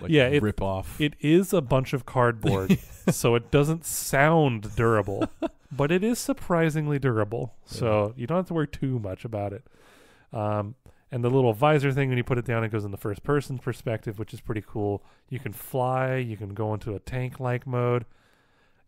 rip off. It is a bunch of cardboard, so it doesn't sound durable, but it is surprisingly durable. Yeah. So you don't have to worry too much about it. And the little visor thing, when you put it down, it goes in the first person perspective, which is pretty cool. You can fly, you can go into a tank-like mode.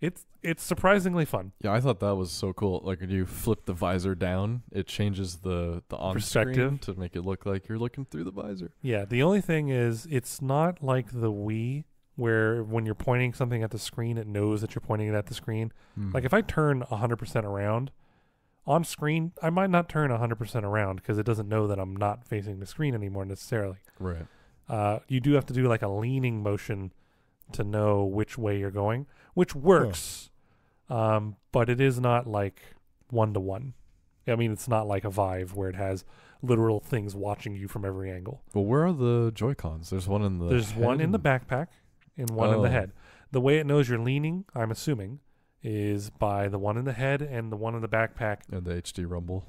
It's surprisingly fun. Yeah, I thought that was so cool. Like when you flip the visor down, it changes the on-screen to make it look like you're looking through the visor. Yeah, the only thing is it's not like the Wii where when you're pointing something at the screen, it knows that you're pointing it at the screen. Like if I turn 100% around, on screen, I might not turn 100% around because it doesn't know that I'm not facing the screen anymore necessarily. Right. You do have to do like a leaning motion to know which way you're going, which works, but it is not like one-to-one. I mean, it's not like a Vive where it has literal things watching you from every angle. Well, where are the Joy-Cons? There's one in the There's one in the backpack and one in the head. The way it knows you're leaning, I'm assuming, is by the one in the head and the one in the backpack. And the HD rumble.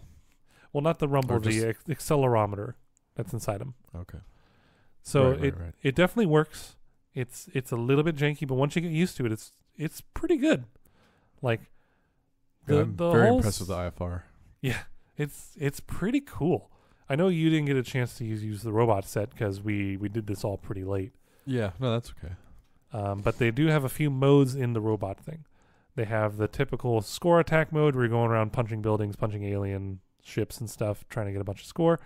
Well, not the rumble, the accelerometer that's inside them. Okay. So it definitely works. It's a little bit janky, but once you get used to it, it's pretty good. Like I'm very impressed with the IFR. Yeah, it's pretty cool. I know you didn't get a chance to use the robot set because we did this all pretty late. Yeah, no, that's okay. But they do have a few modes in the robot thing. They have the typical score attack mode where you're going around punching buildings, punching alien ships and stuff, trying to get a bunch of score.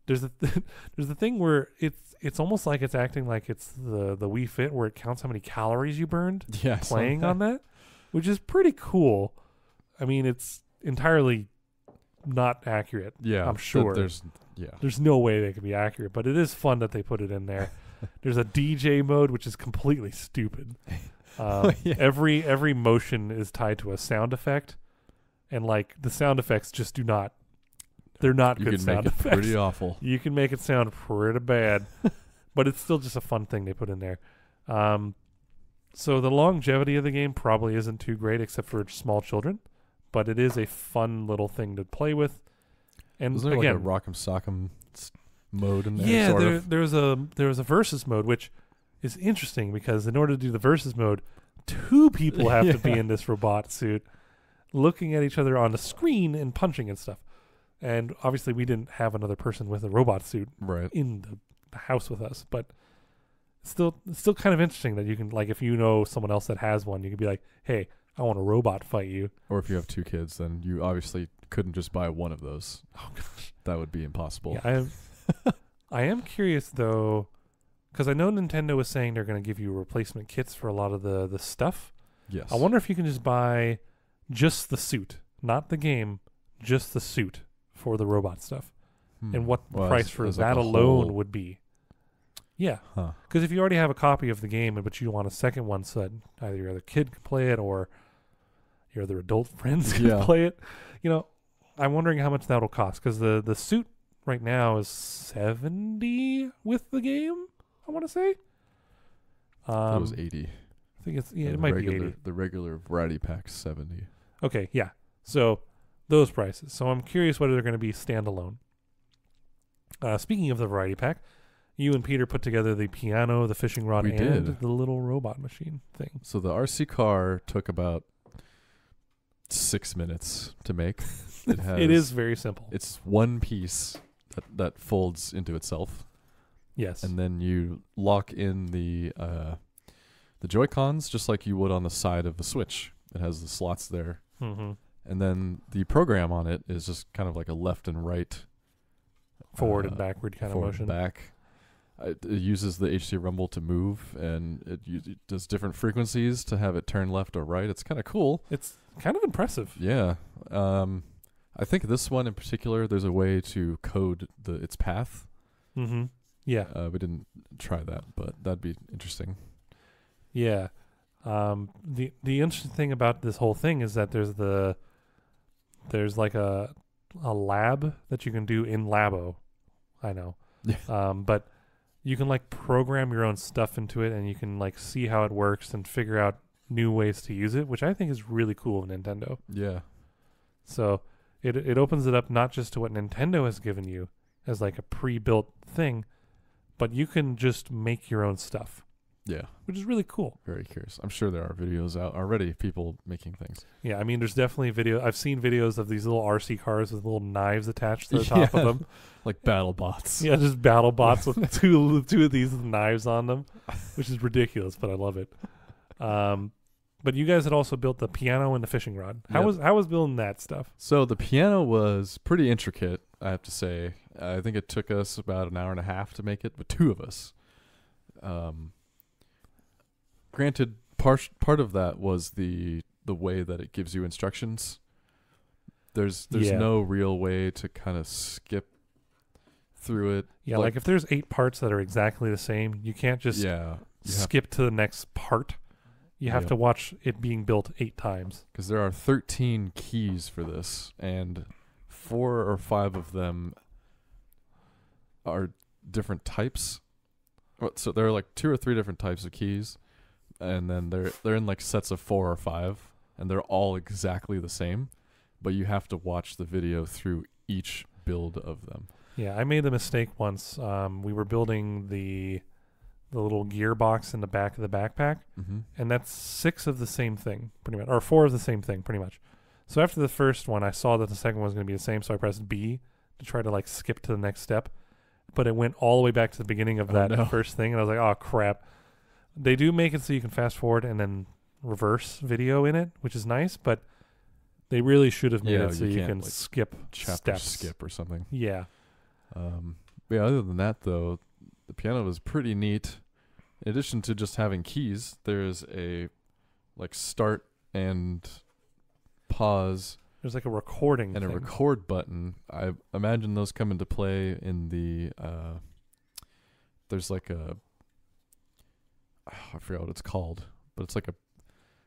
There's the thing where it's almost like it's acting like it's the Wii Fit where it counts how many calories you burned playing on that, which is pretty cool. I mean, it's entirely not accurate. Yeah, I'm sure. There's no way they could be accurate, but it is fun that they put it in there. There's a DJ mode, which is completely stupid. Every motion is tied to a sound effect, and like the sound effects just do not. They're not good sound effects. You can make it pretty awful. You can make it sound pretty bad, but it's still just a fun thing they put in there. So the longevity of the game probably isn't too great, except for small children, but it is a fun little thing to play with. And was there again, like a Rock'em Sock'em mode in there? Yeah, there was a versus mode, which is interesting because in order to do the versus mode, 2 people have to be in this robot suit, looking at each other on the screen and punching and stuff. And obviously, we didn't have another person with a robot suit in the house with us, but it's still kind of interesting that you can, like, if you know someone else that has one, you can be like, "Hey, I want a robot fight you." Or if you have 2 kids, then you obviously couldn't just buy one of those. Oh gosh, that would be impossible. Yeah, I am curious though, because I know Nintendo was saying they're going to give you replacement kits for a lot of the stuff. Yes. I wonder if you can just buy just the suit, not the game, just the suit for the robot stuff, and what the price for that alone would be. Yeah. Because if you already have a copy of the game, but you want a second one so that either your other kid can play it or your other adult friends can play it, I'm wondering how much that'll cost. Because the suit right now is $70 with the game, I want to say. It was $80. I think it might be $80. The regular variety pack's $70. Okay, yeah. So those prices. So I'm curious whether they're going to be standalone. Speaking of the variety pack, you and Peter put together the piano, the fishing rod, and the little robot machine thing. So the RC car took about 6 minutes to make. It is very simple. It's one piece that folds into itself. Yes. And then you lock in the Joy-Cons just like you would on the side of the Switch. It has the slots there. Mm-hmm. And then the program on it is just kind of like a left and right. Forward and backward kind of motion. Back. It uses the HC Rumble to move, and it does different frequencies to have it turn left or right. It's kind of cool. It's kind of impressive. Yeah. I think this one in particular, there's a way to code its path. Mm-hmm. Yeah. We didn't try that, but that'd be interesting. Yeah. The interesting thing about this whole thing is that there's like a lab that you can do in Labo. I know. Yeah. But you can like program your own stuff into it, and you can like see how it works and figure out new ways to use it, which I think is really cool of Nintendo. Yeah. So it opens it up not just to what Nintendo has given you as like a pre-built thing, but you can just make your own stuff. Yeah. Which is really cool. Very curious. I'm sure there are videos out already, people making things. Yeah, I mean, there's definitely video. I've seen videos of these little RC cars with little knives attached to the top of them. Like battle bots. Yeah, just battle bots with two of these knives on them, which is ridiculous, but I love it. But you guys had also built the piano and the fishing rod. How was building that stuff? So the piano was pretty intricate, I have to say. I think it took us about an hour and a half to make it, but two of us. Granted, part of that was the way that it gives you instructions. There's no real way to kind of skip through it. Yeah, like if there's 8 parts that are exactly the same, you can't just skip to the next part. You have to watch it being built 8 times. Because there are 13 keys for this, and 4 or 5 of them are different types. So there are like 2 or 3 different types of keys. And then they're in like sets of 4 or 5, and they're all exactly the same, but you have to watch the video through each build of them. Yeah, I made the mistake once. We were building the little gearbox in the back of the backpack, and that's 6 of the same thing, pretty much, or 4 of the same thing, pretty much. So after the first one, I saw that the second one was going to be the same, so I pressed B to try to like skip to the next step, but it went all the way back to the beginning of that first thing, and I was like, oh crap. They do make it so you can fast forward and then reverse video in it, which is nice, but they really should have made it so you can like skip steps. Skip or something. Yeah. Yeah, other than that, though, the piano was pretty neat. In addition to just having keys, there's a like start and pause. There's like a recording and thing. A record button. I imagine those come into play in the there's like a I forgot what it's called, but it's like a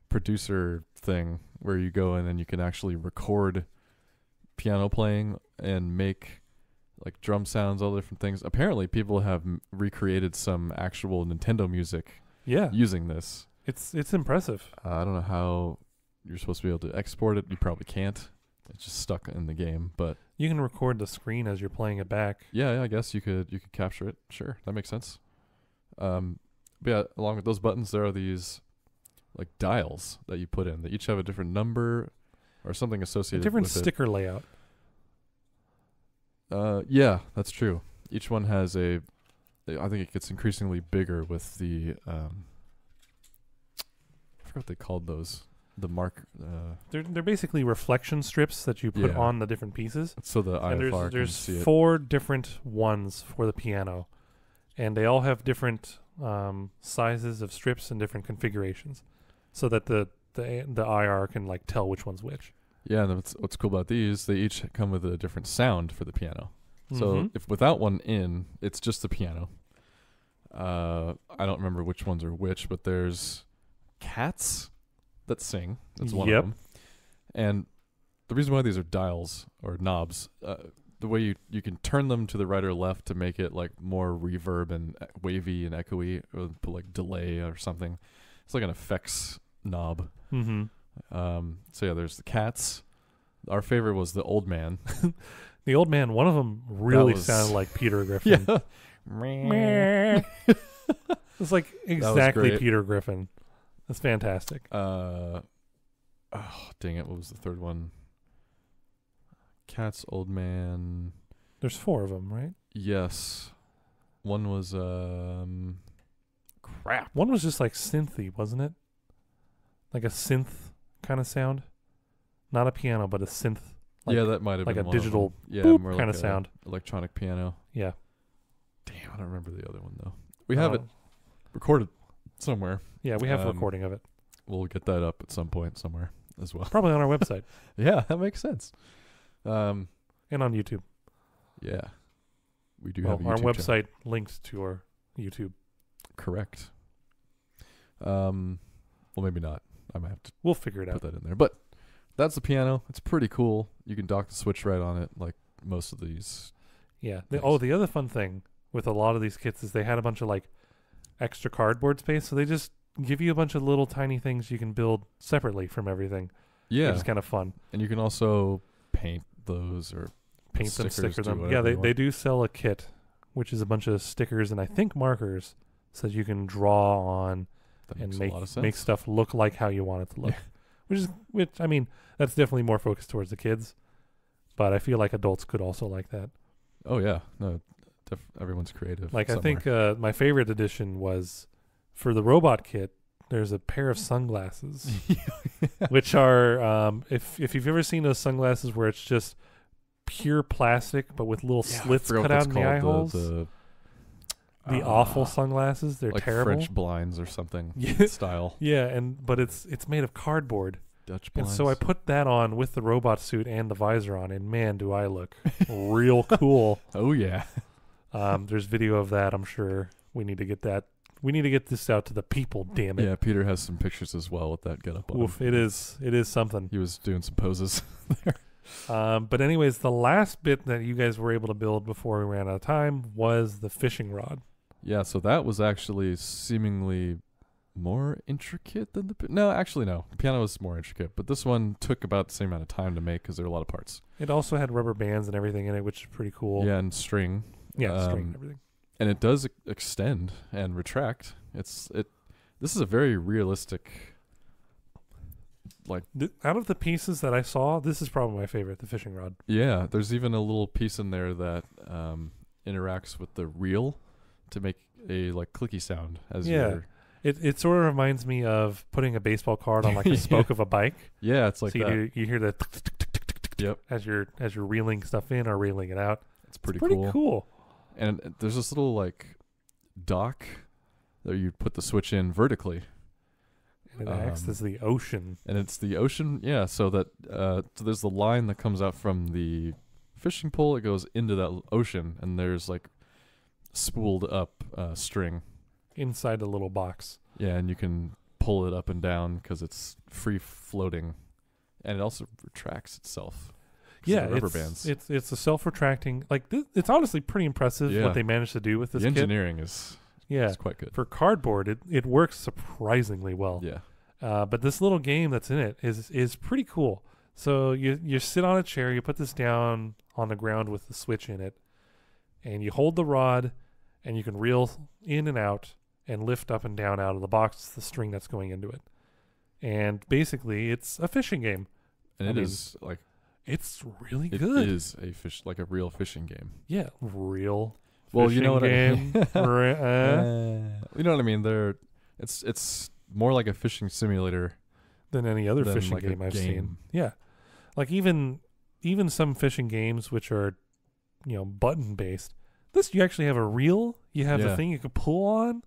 producer thing where you go in and you can actually record piano playing and make like drum sounds, all different things. Apparently, people have recreated some actual Nintendo music using this. It's impressive. I don't know how you're supposed to be able to export it. You probably can't. It's just stuck in the game, but you can record the screen as you're playing it back. Yeah, I guess you could capture it. Sure, that makes sense. But yeah, along with those buttons, there are these like dials that you put in. They each have a different number or something associated with it. Different sticker layout. Yeah, that's true. Each one has I think it gets increasingly bigger with the I forgot what they called those. The mark. They're basically reflection strips that you put on the different pieces. So the IFR can see it. There's 4 different ones for the piano, and they all have different sizes of strips and different configurations, so that the IR can like tell which one's which. Yeah, and what's cool about these, they each come with a different sound for the piano. So if without one in, it's just the piano. I don't remember which ones are which, but there's cats that sing. That's one of them. And the reason why these are dials or knobs, the way you can turn them to the right or left to make it like more reverb and wavy and echoey, or put like delay or something. It's like an effects knob. Mm-hmm. So yeah, there's the cats. Our favorite was the old man. The old man, one of them really sounded like Peter Griffin. Yeah. It's like exactly Peter Griffin. That's fantastic. Oh, dang it. What was the third one? Cats, old man. There's 4 of them, right? Yes. One was, crap. One was just like synthy, wasn't it? Like a synth kind of sound. Not a piano, but a synth. Like, yeah, that might have been like a digital more kind like of sound. Electronic piano. Yeah. Damn, I don't remember the other one though. We have it recorded somewhere. Yeah, we have a recording of it. We'll get that up at some point somewhere as well. Probably on our website. Yeah, that makes sense. And on YouTube. Yeah. We do have a YouTube our website channel. linked to our YouTube. Correct. Well, maybe not. I might have to We'll figure it put out. that in there. But that's the piano. It's pretty cool. You can dock the Switch right on it, like most of these. Yeah. The other fun thing with a lot of these kits is they had a bunch of like extra cardboard space, so they just give you a bunch of little tiny things you can build separately from everything. Yeah. Which is kind of fun. And you can also paint those or paint them, sticker them. Yeah, they do sell a kit, which is a bunch of stickers and I think markers, so that you can draw on and make stuff look like how you want it to look. Which I mean, that's definitely more focused towards the kids, but I feel like adults could also like that. Oh yeah, no, everyone's creative. Like somewhere. I think my favorite addition was for the robot kit. There's a pair of sunglasses, which are if you've ever seen those sunglasses where it's just pure plastic but with little slits cut out in the eye holes. The awful sunglasses. They're like terrible. French blinds or something style. Yeah, but it's made of cardboard. Dutch blinds. And so I put that on with the robot suit and the visor on, and man, do I look real cool. Oh yeah. There's video of that. I'm sure we need to get that. We need to get this out to the people. Damn it. Yeah, Peter has some pictures as well with that getup on. Oof, it is something. He was doing some poses there. But anyways, the last bit that you guys were able to build before we ran out of time was the fishing rod. Yeah, so that was actually seemingly more intricate than the... No, actually no. The piano was more intricate, but this one took about the same amount of time to make because there are a lot of parts. It also had rubber bands and everything in it, which is pretty cool. Yeah, and string. Yeah, string and everything. And it does extend and retract. This is a very realistic... Like out of the pieces that I saw, this is probably my favorite, the fishing rod. Yeah, there's even a little piece in there that interacts with the reel to make a like clicky sound as you're... It sort of reminds me of putting a baseball card on like the spoke of a bike. Yeah, it's like so that. You hear the yep as you're reeling stuff in or reeling it out. It's pretty cool. And there's this little like dock that you put the switch in vertically. And it acts as the ocean. And it's the ocean, yeah, so that so there's the line that comes out from the fishing pole, it goes into that ocean, and there's like spooled up string inside the little box. Yeah, and you can pull it up and down because it's free floating, and it also retracts itself. Yeah, rubber bands. It's a self-retracting. Like it's honestly pretty impressive what they managed to do with this. The engineering is quite good for cardboard. It works surprisingly well. Yeah. But this little game that's in it is pretty cool. So you sit on a chair, you put this down on the ground with the switch in it, and you hold the rod, and you can reel in and out and lift up and down out of the box the string that's going into it. And basically, it's a fishing game. And it's really good. It is a real fishing game. Yeah, real. Well, you know what game. you know what I mean. It's more like a fishing simulator than any other fishing game I've seen. Yeah, like even some fishing games which are, button based. This you actually have a reel. You have a thing you can pull on,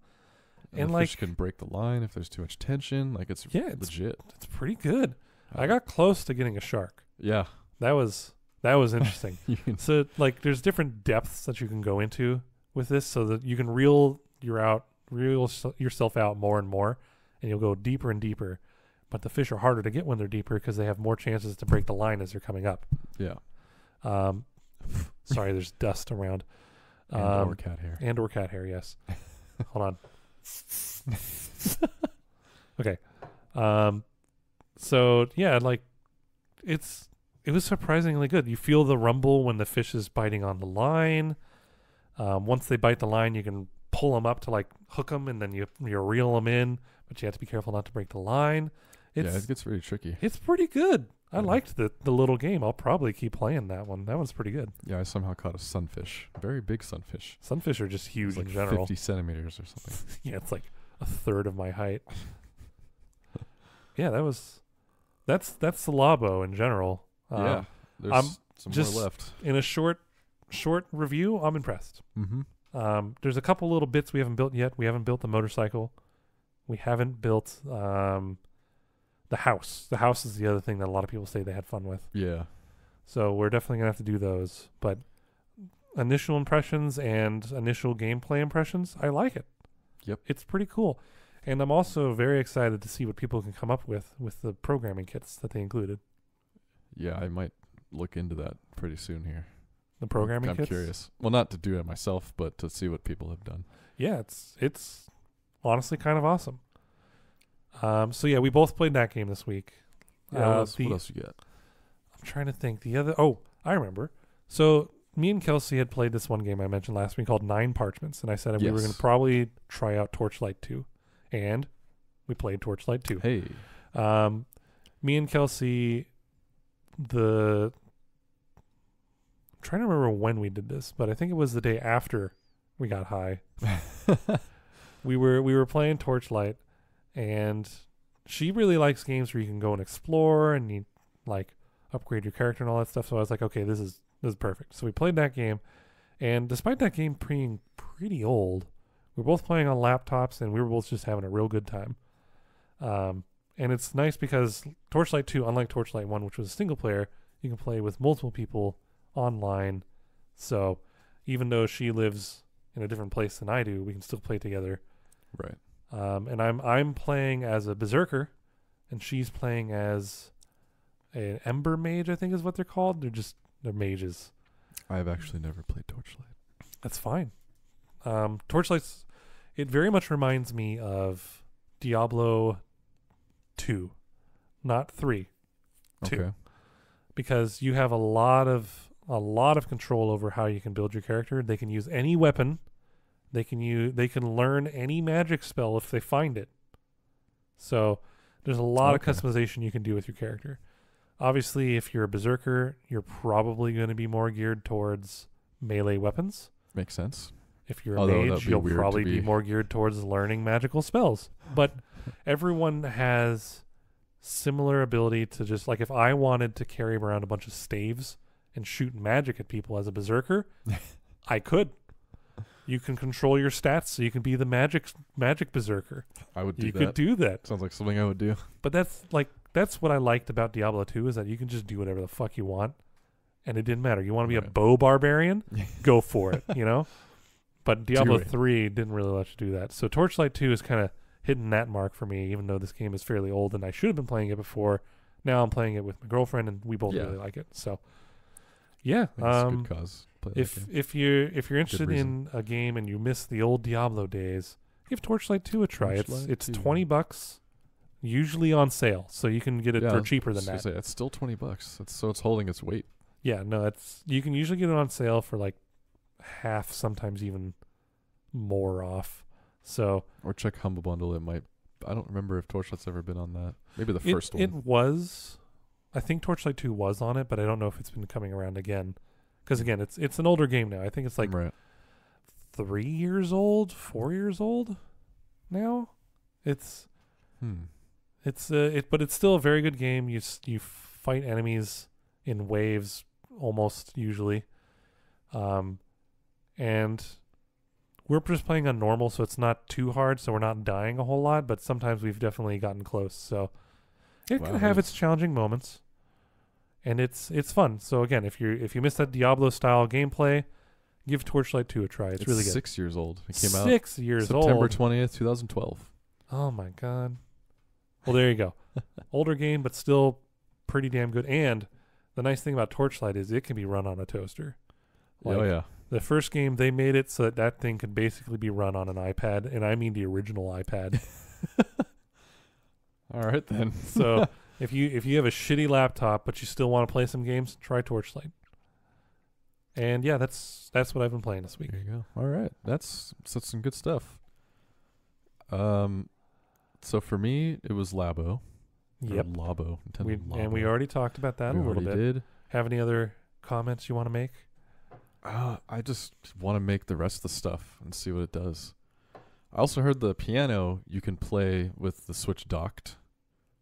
and the fish can break the line if there's too much tension. Like it's legit. It's pretty good. I got close to getting a shark. Yeah, that was interesting. So like, there's different depths that you can go into with this, so that you can reel reel yourself out more and more, and you'll go deeper and deeper. But the fish are harder to get when they're deeper because they have more chances to break the line as they're coming up. Yeah. Sorry, there's dust around. Or cat hair. And or cat hair, yes. Hold on. Okay. So yeah, like it was surprisingly good. You feel the rumble when the fish is biting on the line. Once they bite the line, you can pull them up to like hook them, and then you reel them in, but you have to be careful not to break the line. It gets very tricky. It's pretty good. I liked the little game. I'll probably keep playing that one. That one's pretty good. Yeah, I somehow caught a sunfish. Very big sunfish. Sunfish are just huge like in general. 50 centimeters or something. Yeah, it's like a third of my height. Yeah, that's the Labo in general. Yeah, there's some more left. In a short review, I'm impressed. Mm-hmm. There's a couple little bits we haven't built yet. We haven't built the motorcycle. We haven't built the house. The house is the other thing that a lot of people say they had fun with. Yeah. So we're definitely going to have to do those. But initial impressions and initial gameplay impressions, I like it. Yep. It's pretty cool. And I'm also very excited to see what people can come up with the programming kits that they included. Yeah, I might look into that pretty soon here. The programming kits? I'm curious. Well, not to do it myself, but to see what people have done. Yeah, it's honestly kind of awesome. So yeah, we both played that game this week. Yeah, what else you got? I'm trying to think. I remember. So me and Kelsey had played this one game I mentioned last week called 9 Parchments, and I said we were going to probably try out Torchlight 2, and we played Torchlight 2. Hey. Me and Kelsey, I'm trying to remember when we did this, but I think it was the day after we got high. We were playing Torchlight, and she really likes games where you can go and explore and you like upgrade your character and all that stuff. So I was like, okay, this is perfect. So we played that game, and despite that game being pretty old, we were both playing on laptops, and we were both just having a real good time. And it's nice because Torchlight 2, unlike Torchlight 1, which was a single player, you can play with multiple people online. So even though she lives in a different place than I do, we can still play together. Right. And I'm playing as a berserker, and she's playing as an ember mage, I think is what they're called. They're mages. I've actually never played Torchlight. That's fine. It very much reminds me of Diablo 2, not 3. 2. Okay. Because you have a lot of control over how you can build your character. They can use any weapon. They can learn any magic spell if they find it. So there's a lot of customization you can do with your character. Obviously, if you're a berserker, you're probably going to be more geared towards melee weapons. Makes sense. If you're a mage, you'll probably be more geared towards learning magical spells. But everyone has similar ability to just, like, if I wanted to carry around a bunch of staves and shoot magic at people as a berserker, I could. You can control your stats so you can be the magic berserker. I would do that. You could do that. Sounds like something I would do. But that's what I liked about Diablo 2 is that you can just do whatever the fuck you want, and it didn't matter. You want to be a bow barbarian? Go for it, you know? But Diablo 3 didn't really let you do that. So Torchlight 2 is kind of hitting that mark for me, even though this game is fairly old and I should have been playing it before. Now I'm playing it with my girlfriend, and we both really like it. So, yeah. It's a good cause. If you're interested in a game and you miss the old Diablo days, give Torchlight 2 a try. It's $20, usually on sale, so you can get it for cheaper than that. It's still $20. It's holding its weight. Yeah, no, you can usually get it on sale for like half, sometimes even more off. So or check Humble Bundle. It might. I don't remember if Torchlight's ever been on that. Maybe the first one. It was. I think Torchlight 2 was on it, but I don't know if it's been coming around again. Because again, it's an older game now. I think it's like 3 years old, 4 years old now. But it's still a very good game. You fight enemies in waves almost usually, and we're just playing on normal, so it's not too hard. So we're not dying a whole lot, but sometimes we've definitely gotten close. So it can have its challenging moments. And it's fun. So again, if you miss that Diablo style gameplay, Give Torchlight 2 a try. It's really good. 6 years old. It came out 6 years old. September 20th, 2012. Oh my god. Well, there you go. Older game, but still pretty damn good. And the nice thing about Torchlight is it can be run on a toaster. Oh yeah. The first game, they made it so that thing could basically be run on an iPad, and I mean the original iPad. All right then. So if you have a shitty laptop but you still want to play some games, try Torchlight. And yeah, that's what I've been playing this week. There you go. All right, that's some good stuff. So for me, it was Labo. Yep. Labo. Labo. And we already talked about that a little bit. Did. Have any other comments you want to make? I just want to make the rest of the stuff and see what it does. I also heard the piano you can play with the Switch docked,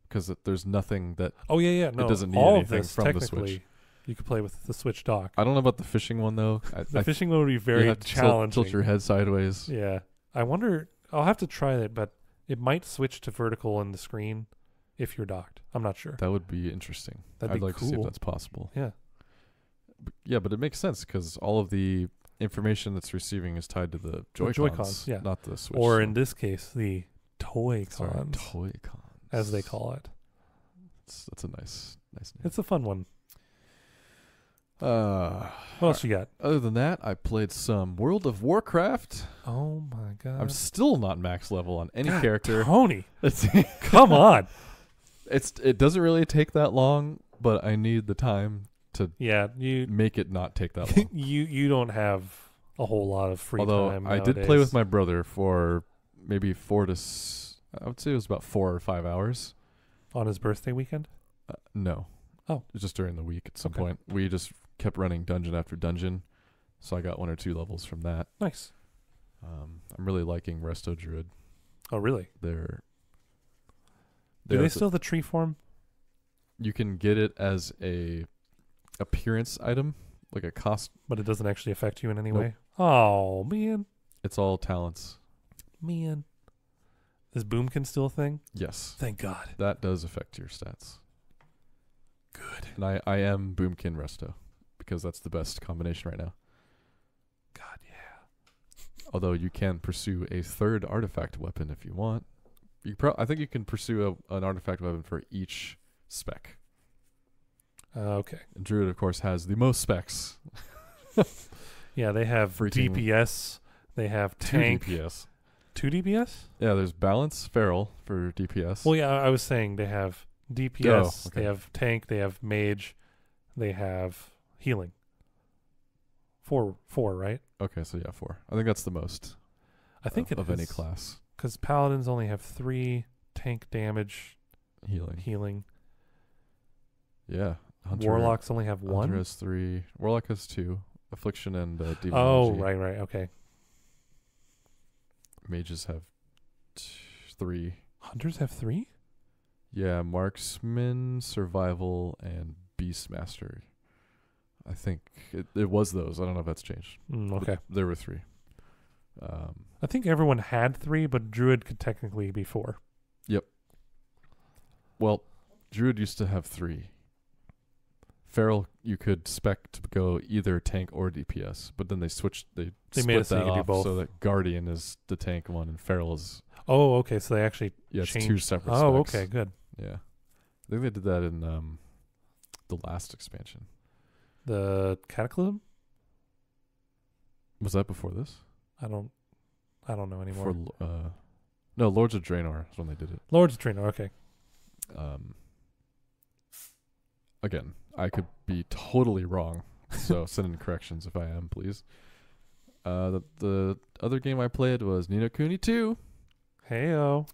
because there's nothing that. Oh yeah. No, it doesn't need all anything of this, from the Switch. You could play with the Switch dock. I don't know about the fishing one though. The fishing one would be very challenging. Tilt your head sideways. Yeah, I wonder. I'll have to try it, but it might switch to vertical on the screen if you're docked. I'm not sure. That would be interesting. I'd like cool. to see if that's possible. Yeah. But it makes sense because all of the information that's receiving is tied to the Joy-Cons, yeah, not the Switch. Or in this case, the Toy-Cons. Toy-Cons, as they call it. That's a nice name. It's a fun one. What else you got? Other than that, I played some World of Warcraft. Oh my god! I'm still not max level on any character. Tony, come on! It doesn't really take that long, but I need the time to make it not take that long. you don't have a whole lot of free time. I did play with my brother for maybe I would say it was about 4 or 5 hours. On his birthday weekend? No. Oh. It was just during the week at some point. We just kept running dungeon after dungeon, so I got 1 or 2 levels from that. Nice. I'm really liking Resto Druid. Oh, really? Do they still have the tree form? You can get it as a appearance item, like a cost. But it doesn't actually affect you in any way? Oh, man. It's all talents. Man. Is Boomkin still a thing? Yes. Thank God. That does affect your stats. Good. And I am Boomkin Resto, because that's the best combination right now. God, yeah. Although you can pursue a 3rd artifact weapon if you want. I think you can pursue an artifact weapon for each spec. Okay. And Druid, of course, has the most specs. Yeah, they have DPS. They have tank. 2 DPS. 2 DPS? Yeah, there's balance, feral for DPS. Well, yeah, I was saying they have DPS, they have tank, they have mage, they have healing. 4, right? Okay, so yeah, 4. I think that's the most. I think of any class. Because paladins only have 3 tank damage, healing. Yeah. Warlocks only have 1. Hunter has 3. Warlock has 2. Affliction and Demonology. Oh, right. Okay. Mages have 3. Hunters have 3? Yeah, Marksman, Survival, and Beastmaster. I think it was those. I don't know if that's changed. Okay. There were 3. I think everyone had 3, but Druid could technically be 4. Yep. Well, Druid used to have 3. Feral, you could spec to go either tank or DPS, but then they switched. They made it split so you that could do off both. so that Guardian is the tank one and Feral is. Oh, okay. So they actually it's changed. 2 separate. Oh, specs. okay, good. Yeah, I think they did that in the last expansion. The Cataclysm? Was that before this? I don't know anymore. No, Lords of Draenor is when they did it. Lords of Draenor. Okay. Again, I could be totally wrong, so send in corrections if I am, please. The other game I played was Ni no Kuni 2. Heyo.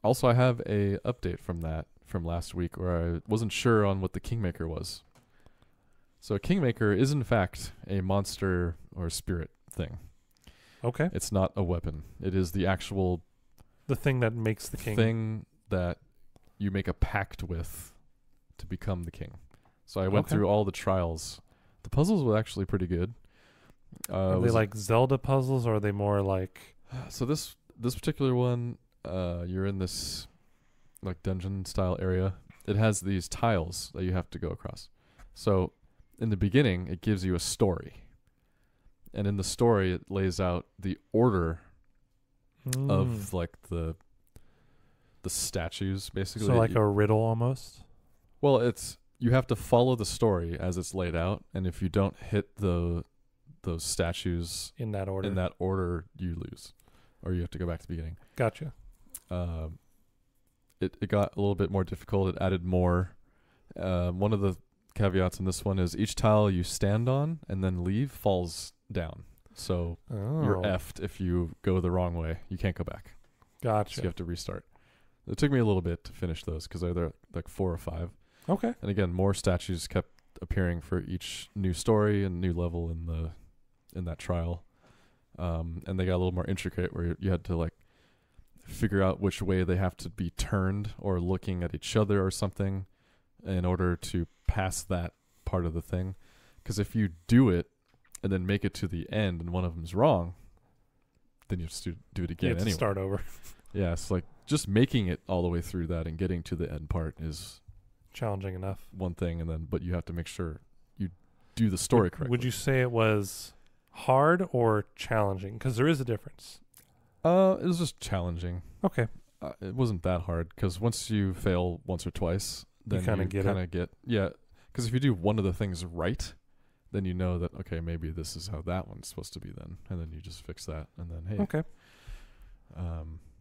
Also, I have a update from last week where I wasn't sure on what the Kingmaker was. So a Kingmaker is in fact a monster or spirit thing. Okay. It's not a weapon. It is the actual... The thing that makes the king. Thing that you make a pact with to become the king. So I went through all the trials. The puzzles were actually pretty good. Are they like Zelda puzzles, or are they more like... So this particular one, you're in this like dungeon style area. It has these tiles that you have to go across. So in the beginning, it gives you a story. And in the story, it lays out the order of like the statues, basically. So like a riddle almost? Well, you have to follow the story as it's laid out, and if you don't hit those statues in that order, you lose, or you have to go back to the beginning. Gotcha. It got a little bit more difficult. It added more. One of the caveats in this one is each tile you stand on and then leave falls down. So you're effed if you go the wrong way. You can't go back. Gotcha. So you have to restart. It took me a little bit to finish those because they're like 4 or 5. Okay. And again, more statues kept appearing for each new story and new level in that trial. And they got a little more intricate where you had to like figure out which way they have to be turned or looking at each other or something in order to pass that part of the thing. Because if you do it and then make it to the end and one of them's wrong, then you have to do it again anyway. Start over. Yeah, it's like just making it all the way through that and getting to the end part is challenging enough. One thing, but you have to make sure you do the story correctly. Would you say it was hard or challenging? Because there is a difference. It was just challenging. Okay. It wasn't that hard because once you fail once or twice, then you kind of get yeah. Because if you do one of the things right, then you know that okay, maybe this is how that one's supposed to be then, and then you just fix that, and then hey, okay.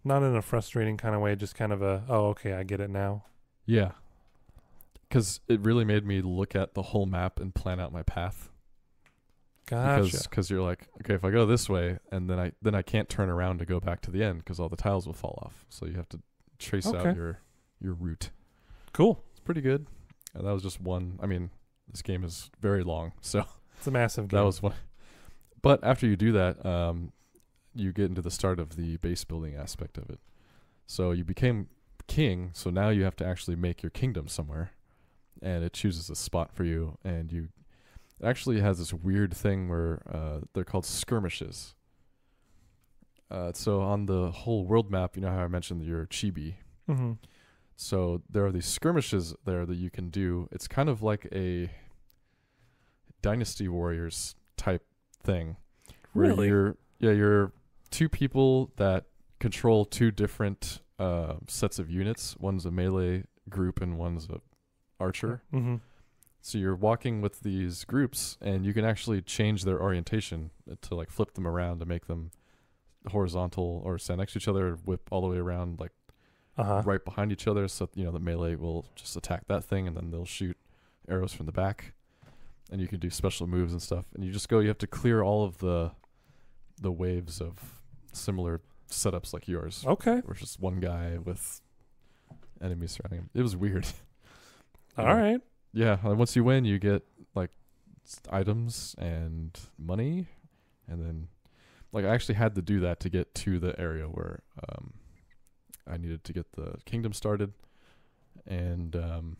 Not in a frustrating kind of way, just kind of okay, I get it now. Yeah. Because it really made me look at the whole map and plan out my path. Gotcha. Because you're like, okay, if I go this way, and then I can't turn around to go back to the end because all the tiles will fall off. So you have to trace out your route. Cool. It's pretty good. And that was just one. I mean, this game is very long, so it's a massive game. That was one. But after you do that, you get into the start of the base building aspect of it. So you became king. So now you have to actually make your kingdom somewhere. And it chooses a spot for you, and it actually has this weird thing where they're called skirmishes. So on the whole world map, you know how I mentioned your chibi? Mm-hmm. So there are these skirmishes there that you can do. It's kind of like a Dynasty Warriors type thing. Really? You're 2 people that control 2 different sets of units. One's a melee group and one's a archer. Mm-hmm. So you're walking with these groups and you can actually change their orientation to like flip them around to make them horizontal or stand next to each other, whip all the way around like right behind each other. So, the melee will just attack that thing and then they'll shoot arrows from the back and you can do special moves and stuff. And you have to clear all of the waves of similar setups like yours. Okay. Or just one guy with enemies surrounding him. It was weird. All right. Yeah, and once you win, you get like items and money, and then like I actually had to do that to get to the area where I needed to get the kingdom started, and it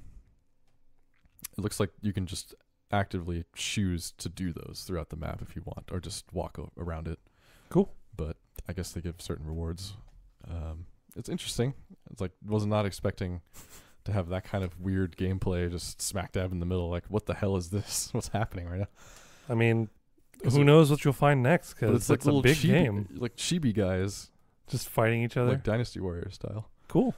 looks like you can just actively choose to do those throughout the map if you want, or just walk around it. Cool. But I guess they give certain rewards. It's interesting. It's like was not expecting to have that kind of weird gameplay just smack dab in the middle. Like, what the hell is this? What's happening right now? I mean, who knows what you'll find next? Because it's like a big game. Like chibi guys. Just fighting each other? Like Dynasty Warrior style. Cool.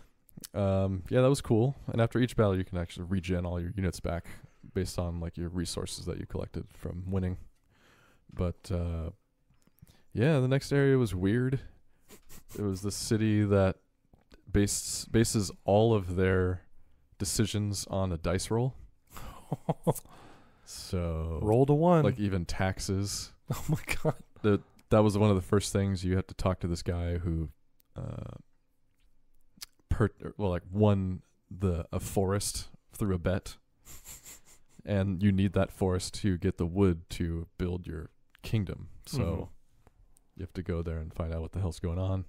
Yeah, that was cool. And after each battle, you can actually regen all your units back based on like your resources that you collected from winning. But yeah, the next area was weird. It was the city that bases all of their decisions on a dice roll. So roll to 1. Like even taxes. Oh my god. That was one of the first things. You have to talk to this guy who won a forest through a bet. And you need that forest to get the wood to build your kingdom. So you have to go there and find out what the hell's going on.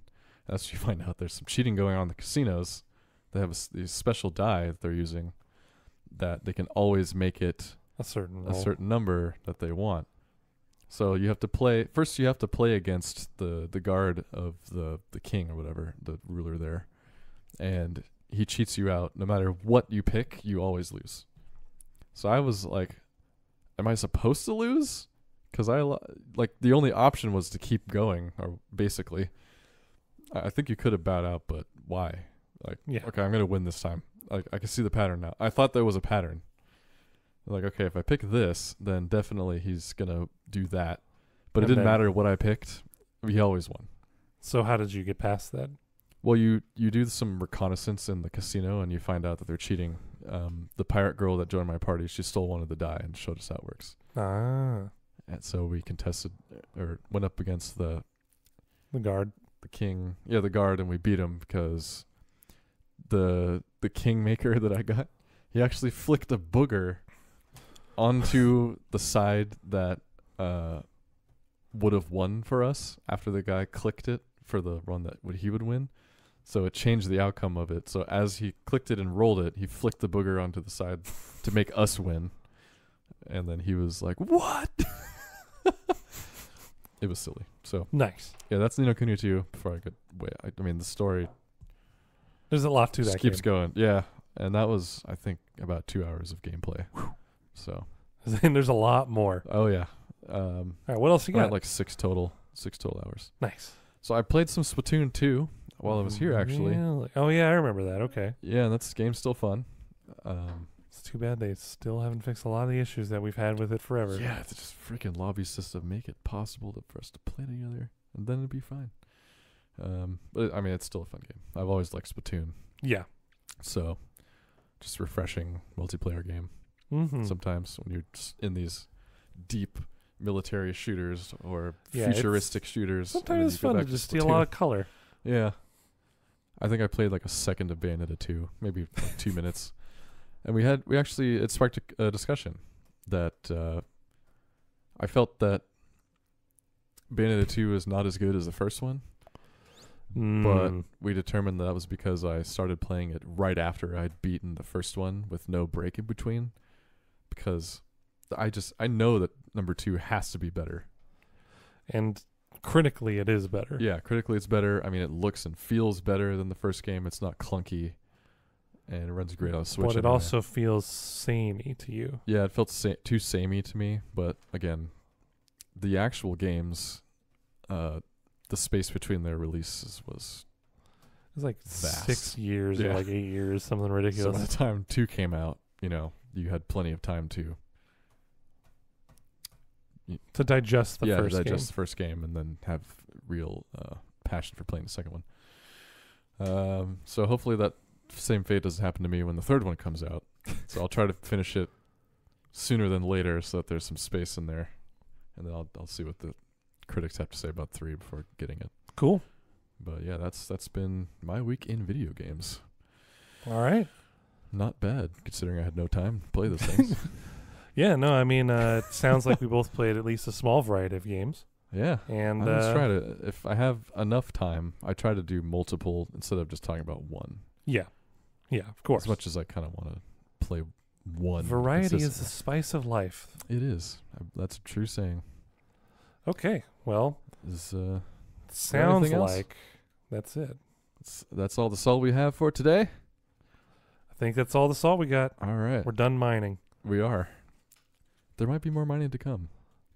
As you find out there's some cheating going on in the casinos. They have these special die that they're using that they can always make it a certain number that they want. So you have to play first. You have to play against the guard of the king or whatever, the ruler there, and he cheats you out. No matter what you pick, you always lose. So I was like, "Am I supposed to lose?" because like the only option was to keep going, or basically. I think you could have bowed out, but why? Like, okay, I'm gonna win this time. Like, I can see the pattern now. I thought there was a pattern. Like, okay, if I pick this, then definitely he's gonna do that. But it didn't matter what I picked. He always won. So how did you get past that? Well, you do some reconnaissance in the casino, and you find out that they're cheating. The pirate girl that joined my party, she stole one of the die and showed us how it works. Ah. And so we contested, or went up against the guard. The king, the guard, and we beat him because the kingmaker that I got, he actually flicked a booger onto the side that would have won for us after the guy clicked it for the run that he would win. So it changed the outcome of it. So as he clicked it and rolled it, he flicked the booger onto the side to make us win. And then he was like, "What?" It was silly. So nice. Yeah, that's Ni no Kuni 2. Before I could wait, I mean, the story. There's a lot to that. Keeps going. Yeah, and that was, I think, about 2 hours of gameplay. So. And there's a lot more. Oh yeah. All right. What else you got? Like 6 total hours. Nice. So I played some Splatoon 2 while I was here, actually. Really? Oh yeah, I remember that. Okay. Yeah, and that game's still fun. It's too bad they still haven't fixed a lot of the issues that we've had with it forever. Yeah, it's just freaking lobby system. Make it possible for us to play together, and then it'd be fine. But I mean, it's still a fun game. I've always liked Splatoon. Yeah. So, just refreshing multiplayer game. Mm-hmm. Sometimes when you're just in these deep military shooters or futuristic shooters. Sometimes it's fun to just see a lot of color. Yeah. I think I played like a second of Bayonetta 2, maybe like 2 minutes. And it sparked a discussion that I felt that Bayonetta 2 is not as good as the first one. But we determined that was because I started playing it right after I'd beaten the first one with no break in between. Because I know that number 2 has to be better. And critically, it is better. Yeah, critically it's better. I mean, it looks and feels better than the first game. It's not clunky. And it runs great on Switch. But it also feels samey to you. Yeah, it felt too samey to me. But again, the actual games, the space between their releases was it was like vast. 6 years or like 8 years, something ridiculous. So by the time 2 came out, you had plenty of time to digest the first game. The first game and then have real passion for playing the second one. So hopefully that same fate doesn't happen to me when the third one comes out. So I'll try to finish it sooner than later so that there's some space in there. And then I'll see what the critics have to say about 3 before getting it. Cool. But yeah, that's been my week in video games. All right. Not bad, considering I had no time to play those things. Yeah, no, I mean, it sounds like we both played at least a small variety of games. Yeah. And I just try to, if I have enough time, I try to do multiple instead of just talking about one. Yeah. Yeah, of course. As much as I kind of want to play one. Variety is the spice of life. It is. That's a true saying. Okay, well, sounds like that's it. That's all the salt we have for today. I think that's all the salt we got. All right. We're done mining. We are. There might be more mining to come.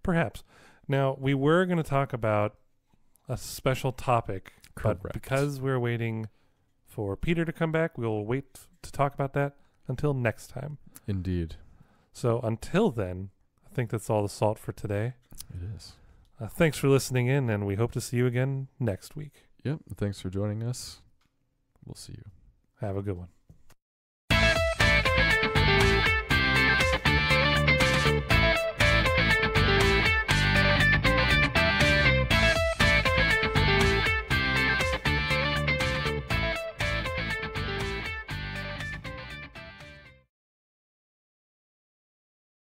Perhaps. Now, we were going to talk about a special topic, Correct. But because we're waiting for Peter to come back, we'll wait to talk about that until next time. Indeed. So until then, I think that's all the salt for today. It is. Thanks for listening in, and we hope to see you again next week. Yep. Thanks for joining us. We'll see you. Have a good one.